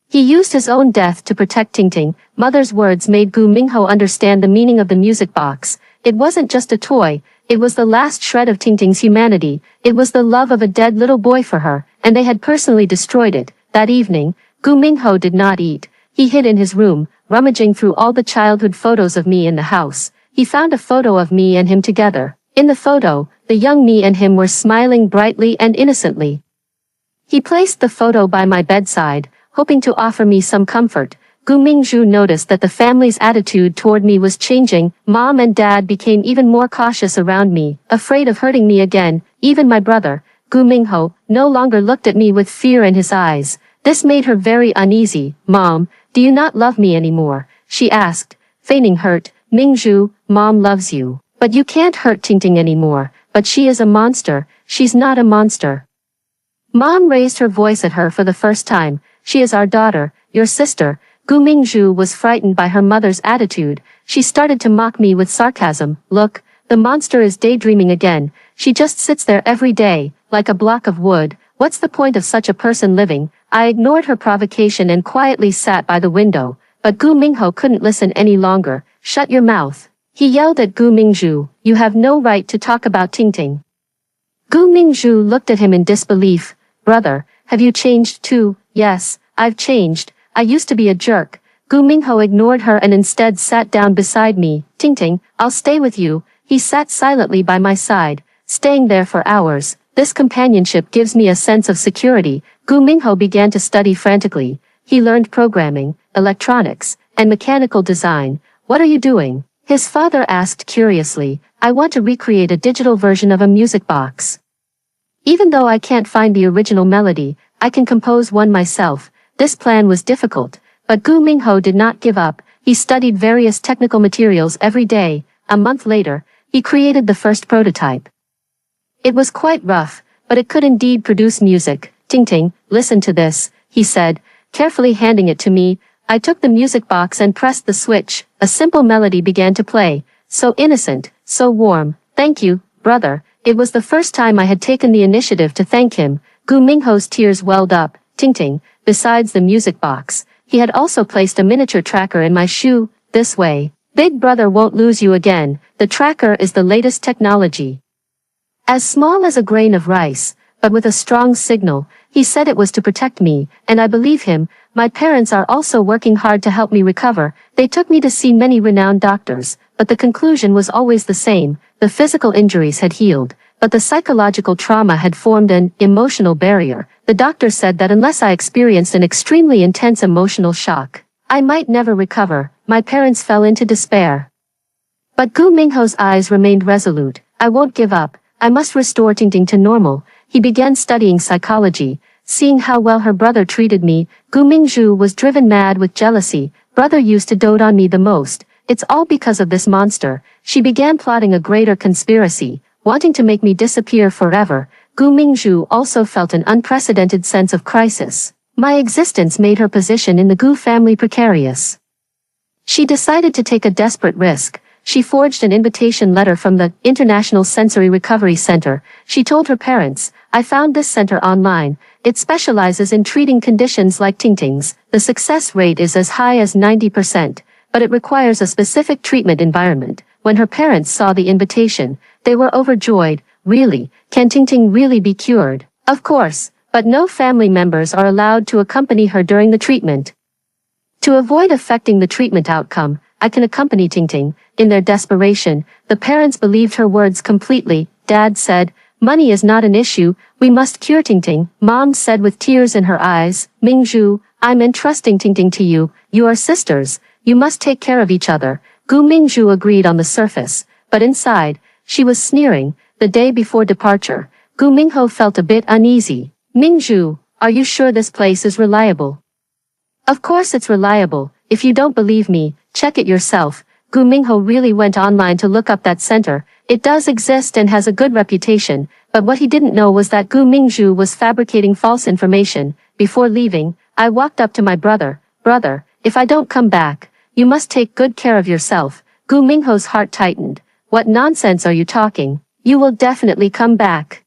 He used his own death to protect Tingting. Mother's words made Gu Mingho understand the meaning of the music box. It wasn't just a toy, it was the last shred of Tingting's humanity. It was the love of a dead little boy for her, and they had personally destroyed it. That evening, Gu Mingho did not eat. He hid in his room, rummaging through all the childhood photos of me in the house. He found a photo of me and him together. In the photo, the young me and him were smiling brightly and innocently. He placed the photo by my bedside, hoping to offer me some comfort. Gu Mingzhu noticed that the family's attitude toward me was changing. Mom and Dad became even more cautious around me, afraid of hurting me again. Even my brother, Gu Mingho, no longer looked at me with fear in his eyes. This made her very uneasy. Mom, do you not love me anymore? She asked, feigning hurt. Mingzhu, Mom loves you. But you can't hurt Tingting anymore. But she is a monster. She's not a monster. Mom raised her voice at her for the first time. She is our daughter, your sister. Gu Mingzhu was frightened by her mother's attitude. She started to mock me with sarcasm. Look, the monster is daydreaming again. She just sits there every day, like a block of wood. What's the point of such a person living? I ignored her provocation and quietly sat by the window. But Gu Mingho couldn't listen any longer. Shut your mouth. He yelled at Gu Mingzhu. You have no right to talk about Tingting. Gu Mingzhu looked at him in disbelief. Brother, have you changed too? Yes, I've changed. I used to be a jerk. Gu Mingho ignored her and instead sat down beside me. Tingting, I'll stay with you. He sat silently by my side, staying there for hours. This companionship gives me a sense of security. Gu Mingho began to study frantically. He learned programming, electronics, and mechanical design. What are you doing? His father asked curiously. I want to recreate a digital version of a music box. Even though I can't find the original melody, I can compose one myself. This plan was difficult, but Gu Mingho did not give up. He studied various technical materials every day. A month later, he created the first prototype. It was quite rough, but it could indeed produce music. Tingting, listen to this, he said, carefully handing it to me. I took the music box and pressed the switch. A simple melody began to play. So innocent, so warm. Thank you, brother. It was the first time I had taken the initiative to thank him. Gu Mingho's tears welled up. Ting ting. Besides the music box, he had also placed a miniature tracker in my shoe. This way, Big Brother won't lose you again. The tracker is the latest technology. As small as a grain of rice, but with a strong signal. He said it was to protect me, and I believe him. My parents are also working hard to help me recover. They took me to see many renowned doctors, but the conclusion was always the same. The physical injuries had healed, but the psychological trauma had formed an emotional barrier. The doctor said that unless I experienced an extremely intense emotional shock, I might never recover. My parents fell into despair. But Gu Mingho's eyes remained resolute. I won't give up. I must restore Ting Ting to normal. He began studying psychology. Seeing how well her brother treated me, Gu Mingzhu was driven mad with jealousy. Brother used to dote on me the most. It's all because of this monster. She began plotting a greater conspiracy, wanting to make me disappear forever. Gu Mingzhu also felt an unprecedented sense of crisis. My existence made her position in the Gu family precarious. She decided to take a desperate risk. She forged an invitation letter from the International Sensory Recovery Center. She told her parents, I found this center online. It specializes in treating conditions like Ting Ting's. The success rate is as high as 90%, but it requires a specific treatment environment. When her parents saw the invitation, they were overjoyed. Really? Can Ting Ting really be cured? Of course, but no family members are allowed to accompany her during the treatment. To avoid affecting the treatment outcome, I can accompany Ting Ting. In their desperation, the parents believed her words completely. Dad said, money is not an issue, we must cure Ting Ting. Mom said with tears in her eyes, Mingzhu, I'm entrusting Ting Ting to you. You are sisters. You must take care of each other. Gu Mingzhu agreed on the surface, but inside, she was sneering. The day before departure, Gu Mingho felt a bit uneasy. Mingzhu, are you sure this place is reliable? Of course it's reliable. If you don't believe me, check it yourself. Gu Mingho really went online to look up that center. It does exist and has a good reputation, but what he didn't know was that Gu Mingzhu was fabricating false information. Before leaving, I walked up to my brother. Brother, if I don't come back, you must take good care of yourself. Gu Mingho's heart tightened. What nonsense are you talking? You will definitely come back.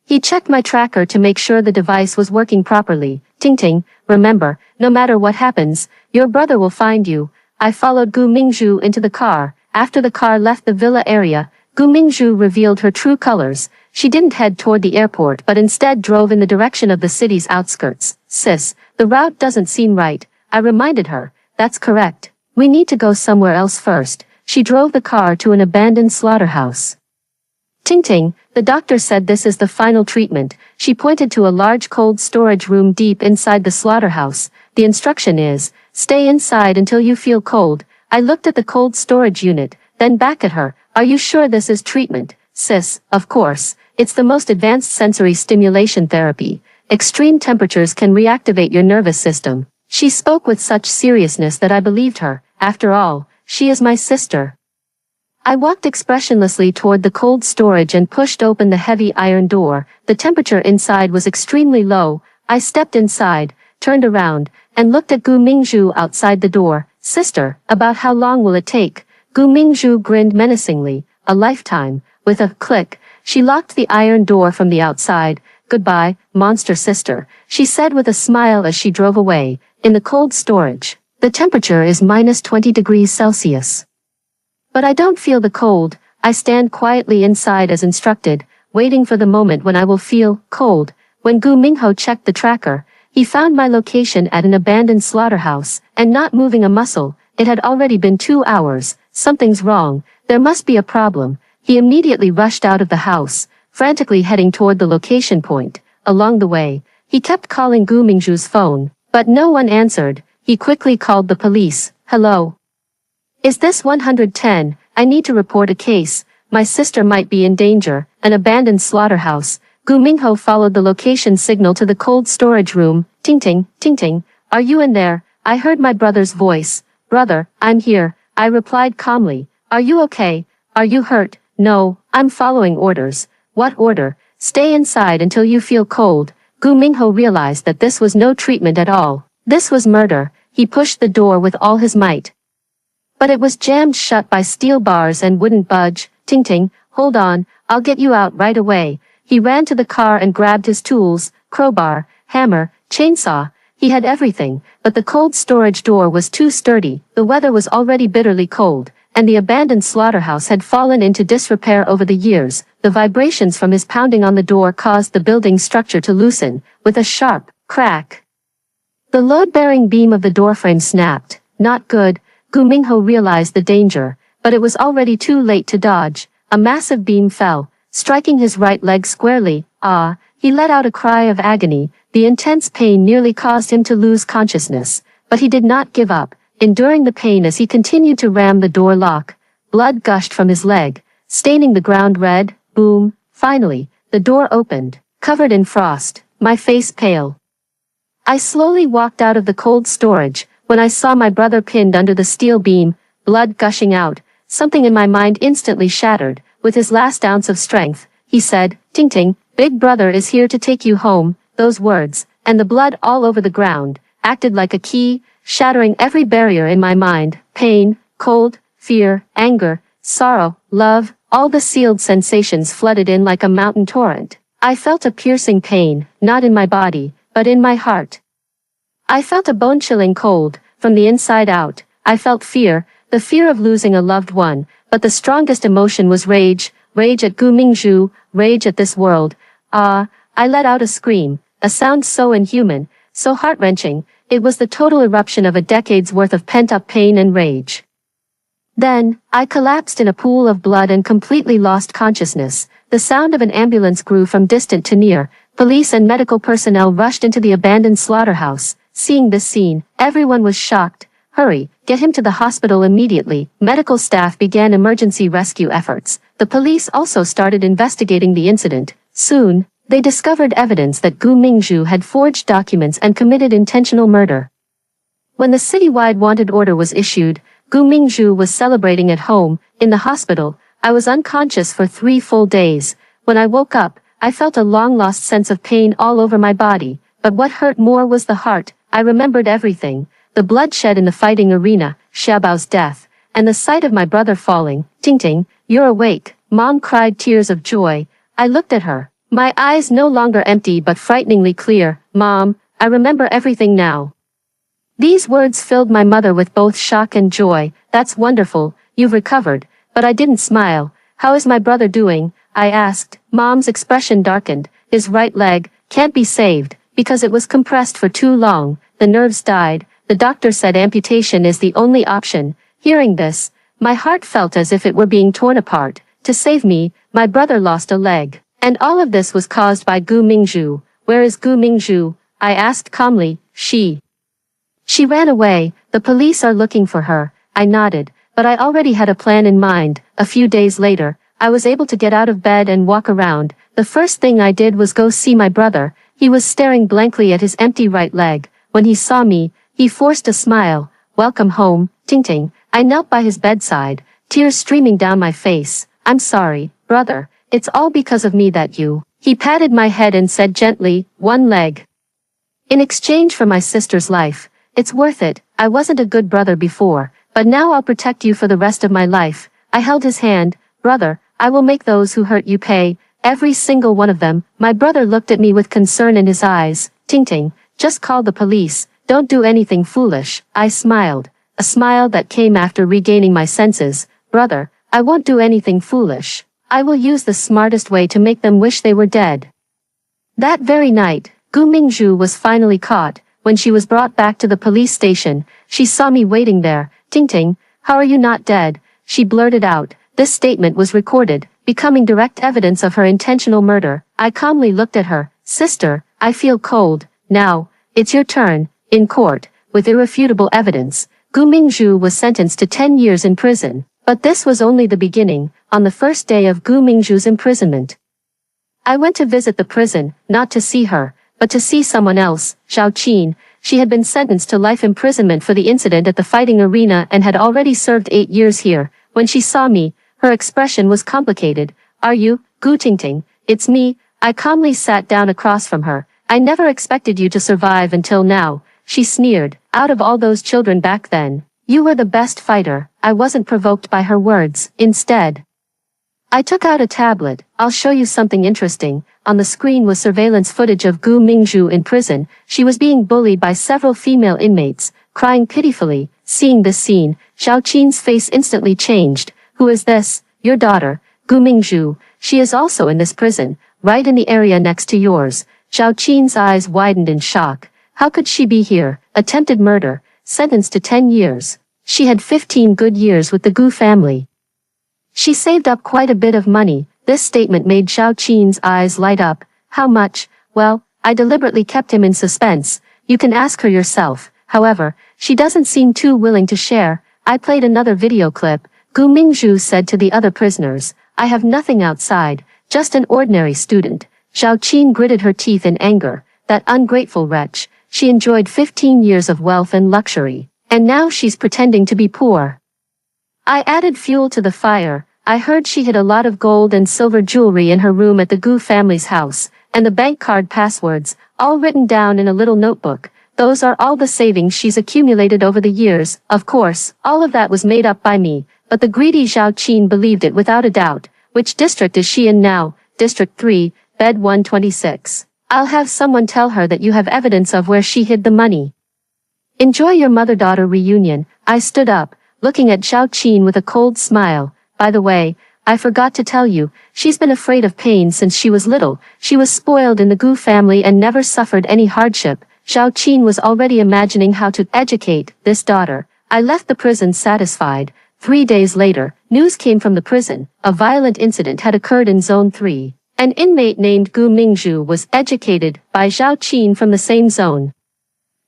He checked my tracker to make sure the device was working properly. Ting Ting, remember, no matter what happens, your brother will find you. I followed Gu Mingzhu into the car. After the car left the villa area, Gu Mingzhu revealed her true colors. She didn't head toward the airport but instead drove in the direction of the city's outskirts. Sis, the route doesn't seem right. I reminded her. That's correct. We need to go somewhere else first. She drove the car to an abandoned slaughterhouse. Ting Ting, the doctor said this is the final treatment. She pointed to a large cold storage room deep inside the slaughterhouse. The instruction is, stay inside until you feel cold. I looked at the cold storage unit, then back at her. Are you sure this is treatment? Sis, of course. It's the most advanced sensory stimulation therapy. Extreme temperatures can reactivate your nervous system. She spoke with such seriousness that I believed her. After all, she is my sister. I walked expressionlessly toward the cold storage and pushed open the heavy iron door. The temperature inside was extremely low. I stepped inside, turned around, and looked at Gu Mingzhu outside the door. Sister, about how long will it take? Gu Mingzhu grinned menacingly. A lifetime. With a click, she locked the iron door from the outside. Goodbye, monster sister, she said with a smile as she drove away. In the cold storage, the temperature is minus 20 degrees Celsius. But I don't feel the cold. I stand quietly inside as instructed, waiting for the moment when I will feel cold. When Gu Mingho checked the tracker, he found my location at an abandoned slaughterhouse, and not moving a muscle. It had already been 2 hours. Something's wrong. There must be a problem. He immediately rushed out of the house, frantically heading toward the location point. Along the way, he kept calling Gu Mingzhu's phone, but no one answered. He quickly called the police. Hello? Is this 110? I need to report a case. My sister might be in danger. An abandoned slaughterhouse. Gu Mingho followed the location signal to the cold storage room. Ting Ting, are you in there? I heard my brother's voice. Brother, I'm here. I replied calmly. Are you okay? Are you hurt? No, I'm following orders. What order? Stay inside until you feel cold. Gu Mingho realized that this was no treatment at all. This was murder. He pushed the door with all his might. But it was jammed shut by steel bars and wouldn't budge. Ting Ting, hold on, I'll get you out right away. He ran to the car and grabbed his tools, crowbar, hammer, chainsaw. He had everything, but the cold storage door was too sturdy. The weather was already bitterly cold, and the abandoned slaughterhouse had fallen into disrepair over the years. The vibrations from his pounding on the door caused the building structure to loosen, with a sharp crack. The load-bearing beam of the doorframe snapped. Not good. Gu Mingho realized the danger, but it was already too late to dodge. A massive beam fell, striking his right leg squarely. He let out a cry of agony. The intense pain nearly caused him to lose consciousness, but he did not give up, enduring the pain as he continued to ram the door lock. Blood gushed from his leg, staining the ground red. Boom. Finally, the door opened, covered in frost, my face pale. I slowly walked out of the cold storage. When I saw my brother pinned under the steel beam, blood gushing out, something in my mind instantly shattered. With his last ounce of strength, he said, "Ting Ting, Big Brother is here to take you home." Those words, and the blood all over the ground, acted like a key, shattering every barrier in my mind. Pain, cold, fear, anger, sorrow, love, all the sealed sensations flooded in like a mountain torrent. I felt a piercing pain, not in my body, but in my heart. I felt a bone-chilling cold, from the inside out. I felt fear, the fear of losing a loved one, but the strongest emotion was rage, rage at Gu Mingzhu, rage at this world. I let out a scream, a sound so inhuman, so heart-wrenching, it was the total eruption of a decade's worth of pent-up pain and rage. Then, I collapsed in a pool of blood and completely lost consciousness. The sound of an ambulance grew from distant to near. Police and medical personnel rushed into the abandoned slaughterhouse. Seeing this scene, everyone was shocked. "Hurry, get him to the hospital immediately." Medical staff began emergency rescue efforts. The police also started investigating the incident. Soon, they discovered evidence that Gu Mingzhu had forged documents and committed intentional murder. When the citywide wanted order was issued, Gu Mingzhu was celebrating at home. In the hospital, I was unconscious for 3 full days. When I woke up, I felt a long-lost sense of pain all over my body, but what hurt more was the heart. I remembered everything, the bloodshed in the fighting arena, Xiaobao's death, and the sight of my brother falling. "Ting Ting, you're awake," Mom cried, tears of joy. I looked at her, my eyes no longer empty but frighteningly clear. "Mom, I remember everything now." These words filled my mother with both shock and joy. "That's wonderful, you've recovered." But I didn't smile. "How is my brother doing?" I asked. Mom's expression darkened. "His right leg can't be saved, because it was compressed for too long. The nerves died. The doctor said amputation is the only option." Hearing this, my heart felt as if it were being torn apart. To save me, my brother lost a leg. And all of this was caused by Gu Mingzhu. "Where is Gu Mingzhu?" I asked calmly. She ran away. The police are looking for her." I nodded, but I already had a plan in mind. A few days later, I was able to get out of bed and walk around. The first thing I did was go see my brother. He was staring blankly at his empty right leg. When he saw me, he forced a smile. "Welcome home, Ting Ting." I knelt by his bedside, tears streaming down my face. "I'm sorry, brother. It's all because of me that you..." He patted my head and said gently, "One leg. In exchange for my sister's life. It's worth it. I wasn't a good brother before, but now I'll protect you for the rest of my life." I held his hand. "Brother, I will make those who hurt you pay. Every single one of them." My brother looked at me with concern in his eyes. "Ting Ting, just call the police. Don't do anything foolish." I smiled, a smile that came after regaining my senses. "Brother, I won't do anything foolish. I will use the smartest way to make them wish they were dead." That very night, Gu Mingzhu was finally caught. When she was brought back to the police station, she saw me waiting there. "Ting Ting, how are you not dead?" she blurted out. This statement was recorded, becoming direct evidence of her intentional murder. I calmly looked at her. "Sister, I feel cold. Now, it's your turn." In court, with irrefutable evidence, Gu Mingzhu was sentenced to 10 years in prison. But this was only the beginning. On the first day of Gu Mingzhu's imprisonment, I went to visit the prison, not to see her, but to see someone else, Zhao Qin. She had been sentenced to life imprisonment for the incident at the fighting arena and had already served 8 years here. When she saw me, her expression was complicated. "Are you, Gu Ting Ting?" "It's me." I calmly sat down across from her. "I never expected you to survive until now," she sneered. "Out of all those children back then, you were the best fighter." I wasn't provoked by her words. Instead, I took out a tablet. I'll show you something interesting. On the screen was surveillance footage of Gu Mingzhu in prison. She was being bullied by several female inmates, crying pitifully. Seeing this scene, Xiao Qin's face instantly changed. Who is this? Your daughter, Gu Mingzhu. She is also in this prison, right in the area next to yours. Xiao Qin's eyes widened in shock. How could she be here? Attempted murder, sentenced to 10 years. She had 15 good years with the Gu family. She saved up quite a bit of money. This statement made Xiao Qin's eyes light up. How much? Well, I deliberately kept him in suspense. You can ask her yourself. However, she doesn't seem too willing to share. I played another video clip. Gu Mingzhu said to the other prisoners, I have nothing outside, just an ordinary student. Xiao Qin gritted her teeth in anger. That ungrateful wretch. She enjoyed 15 years of wealth and luxury. And now she's pretending to be poor. I added fuel to the fire. I heard she hid a lot of gold and silver jewelry in her room at the Gu family's house, and the bank card passwords, all written down in a little notebook. Those are all the savings she's accumulated over the years. Of course, all of that was made up by me, but the greedy Xiao Qin believed it without a doubt. Which district is she in now? District 3, bed 126. I'll have someone tell her that you have evidence of where she hid the money. Enjoy your mother-daughter reunion. I stood up, looking at Xiao Qin with a cold smile. By the way, I forgot to tell you, she's been afraid of pain since she was little. She was spoiled in the Gu family and never suffered any hardship. Xiao Qin was already imagining how to educate this daughter. I left the prison satisfied. 3 days later, news came from the prison. A violent incident had occurred in Zone 3. An inmate named Gu Mingzhu was educated by Xiao Qin from the same zone.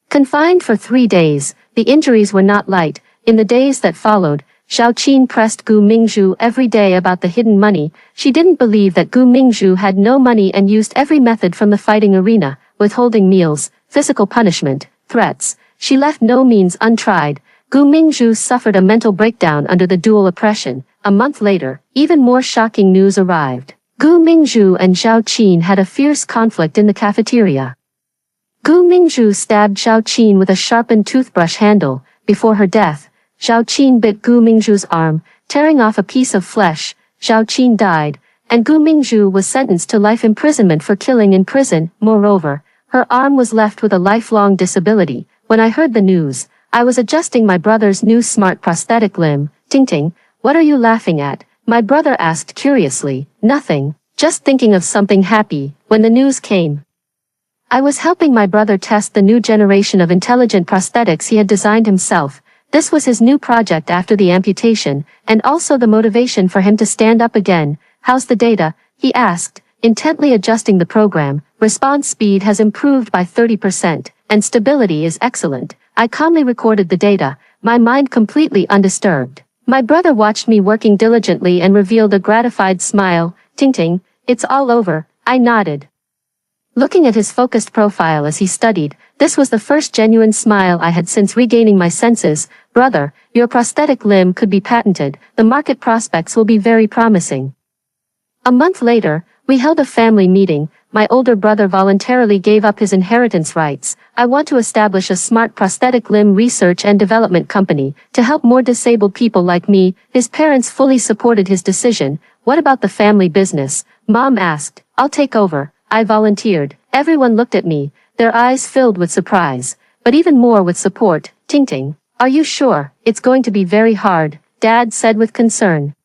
Confined for 3 days, the injuries were not light. In the days that followed, Xiao Qin pressed Gu Mingzhu every day about the hidden money. She didn't believe that Gu Mingzhu had no money and used every method from the fighting arena, withholding meals, physical punishment, threats. She left no means untried. Gu Mingzhu suffered a mental breakdown under the dual oppression. A month later, even more shocking news arrived. Gu Mingzhu and Xiao Qin had a fierce conflict in the cafeteria. Gu Mingzhu stabbed Xiao Qin with a sharpened toothbrush handle. Before her death, Xiao Qin bit Gu Mingzhu's arm, tearing off a piece of flesh. Xiao Qin died, and Gu Mingzhu was sentenced to life imprisonment for killing in prison. Moreover, her arm was left with a lifelong disability. When I heard the news, I was adjusting my brother's new smart prosthetic limb. Ting Ting, what are you laughing at? My brother asked curiously. Nothing, just thinking of something happy. When the news came, I was helping my brother test the new generation of intelligent prosthetics he had designed himself. This was his new project after the amputation, and also the motivation for him to stand up again. How's the data? He asked, intently adjusting the program. Response speed has improved by 30%, and stability is excellent. I calmly recorded the data, my mind completely undisturbed. My brother watched me working diligently and revealed a gratified smile. Ting Ting, it's all over. I nodded. Looking at his focused profile as he studied, this was the first genuine smile I had since regaining my senses. Brother, your prosthetic limb could be patented. The market prospects will be very promising. A month later, we held a family meeting. My older brother voluntarily gave up his inheritance rights. I want to establish a smart prosthetic limb research and development company to help more disabled people like me. His parents fully supported his decision. What about the family business? Mom asked. I'll take over. I volunteered. Everyone looked at me, their eyes filled with surprise, but even more with support. Ting Ting, are you sure? It's going to be very hard, Dad said with concern.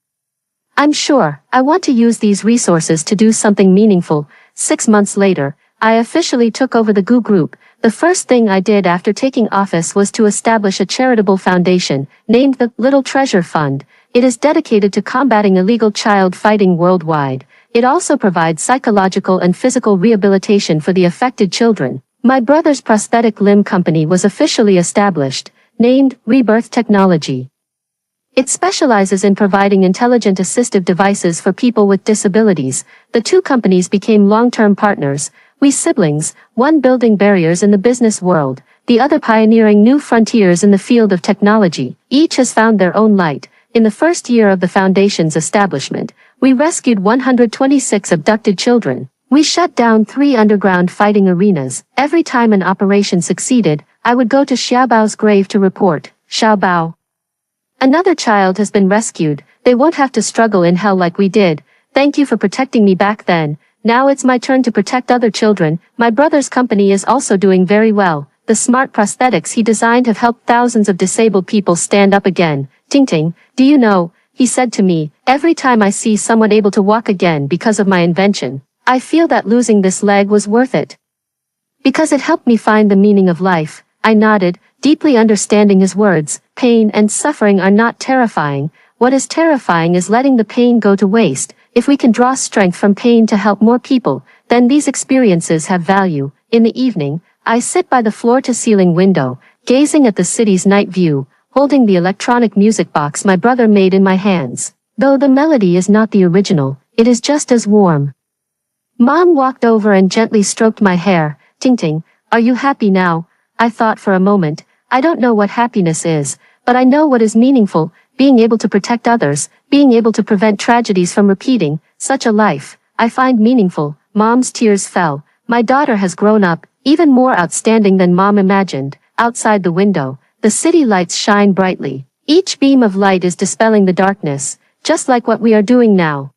I'm sure. I want to use these resources to do something meaningful. 6 months later, I officially took over the Gu Group. The first thing I did after taking office was to establish a charitable foundation, named the Little Treasure Fund. It is dedicated to combating illegal child fighting worldwide. It also provides psychological and physical rehabilitation for the affected children. My brother's prosthetic limb company was officially established, named Rebirth Technology. It specializes in providing intelligent assistive devices for people with disabilities. The two companies became long-term partners. We siblings, one building barriers in the business world, the other pioneering new frontiers in the field of technology. Each has found their own light. In the first year of the foundation's establishment, we rescued 126 abducted children. We shut down 3 underground fighting arenas. Every time an operation succeeded, I would go to Xiaobao's grave to report. Xiaobao. Another child has been rescued. They won't have to struggle in hell like we did. Thank you for protecting me back then. Now it's my turn to protect other children. My brother's company is also doing very well. The smart prosthetics he designed have helped thousands of disabled people stand up again. Ting Ting, do you know, he said to me, every time I see someone able to walk again because of my invention, I feel that losing this leg was worth it. Because it helped me find the meaning of life. I nodded, deeply understanding his words. Pain and suffering are not terrifying. What is terrifying is letting the pain go to waste. If we can draw strength from pain to help more people, then these experiences have value. In the evening, I sit by the floor-to-ceiling window, gazing at the city's night view, holding the electronic music box my brother made in my hands. Though the melody is not the original, it is just as warm. Mom walked over and gently stroked my hair. Ting Ting, are you happy now? I thought for a moment. I don't know what happiness is, but I know what is meaningful, being able to protect others, being able to prevent tragedies from repeating. Such a life, I find meaningful. Mom's tears fell. My daughter has grown up, even more outstanding than Mom imagined. Outside the window, the city lights shine brightly. Each beam of light is dispelling the darkness, just like what we are doing now.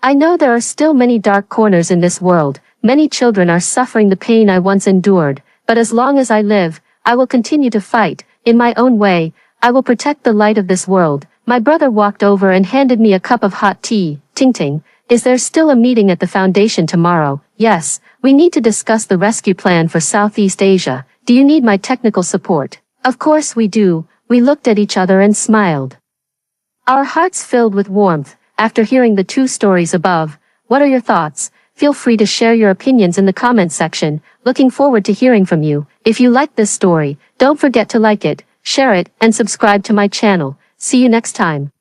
I know there are still many dark corners in this world. Many children are suffering the pain I once endured, but as long as I live, I will continue to fight. In my own way, I will protect the light of this world. My brother walked over and handed me a cup of hot tea. Ting Ting, is there still a meeting at the foundation tomorrow? Yes, we need to discuss the rescue plan for Southeast Asia. Do you need my technical support? Of course we do. We looked at each other and smiled. Our hearts filled with warmth. After hearing the two stories above, what are your thoughts? Feel free to share your opinions in the comments section. Looking forward to hearing from you. If you like this story, don't forget to like it, share it, and subscribe to my channel. See you next time.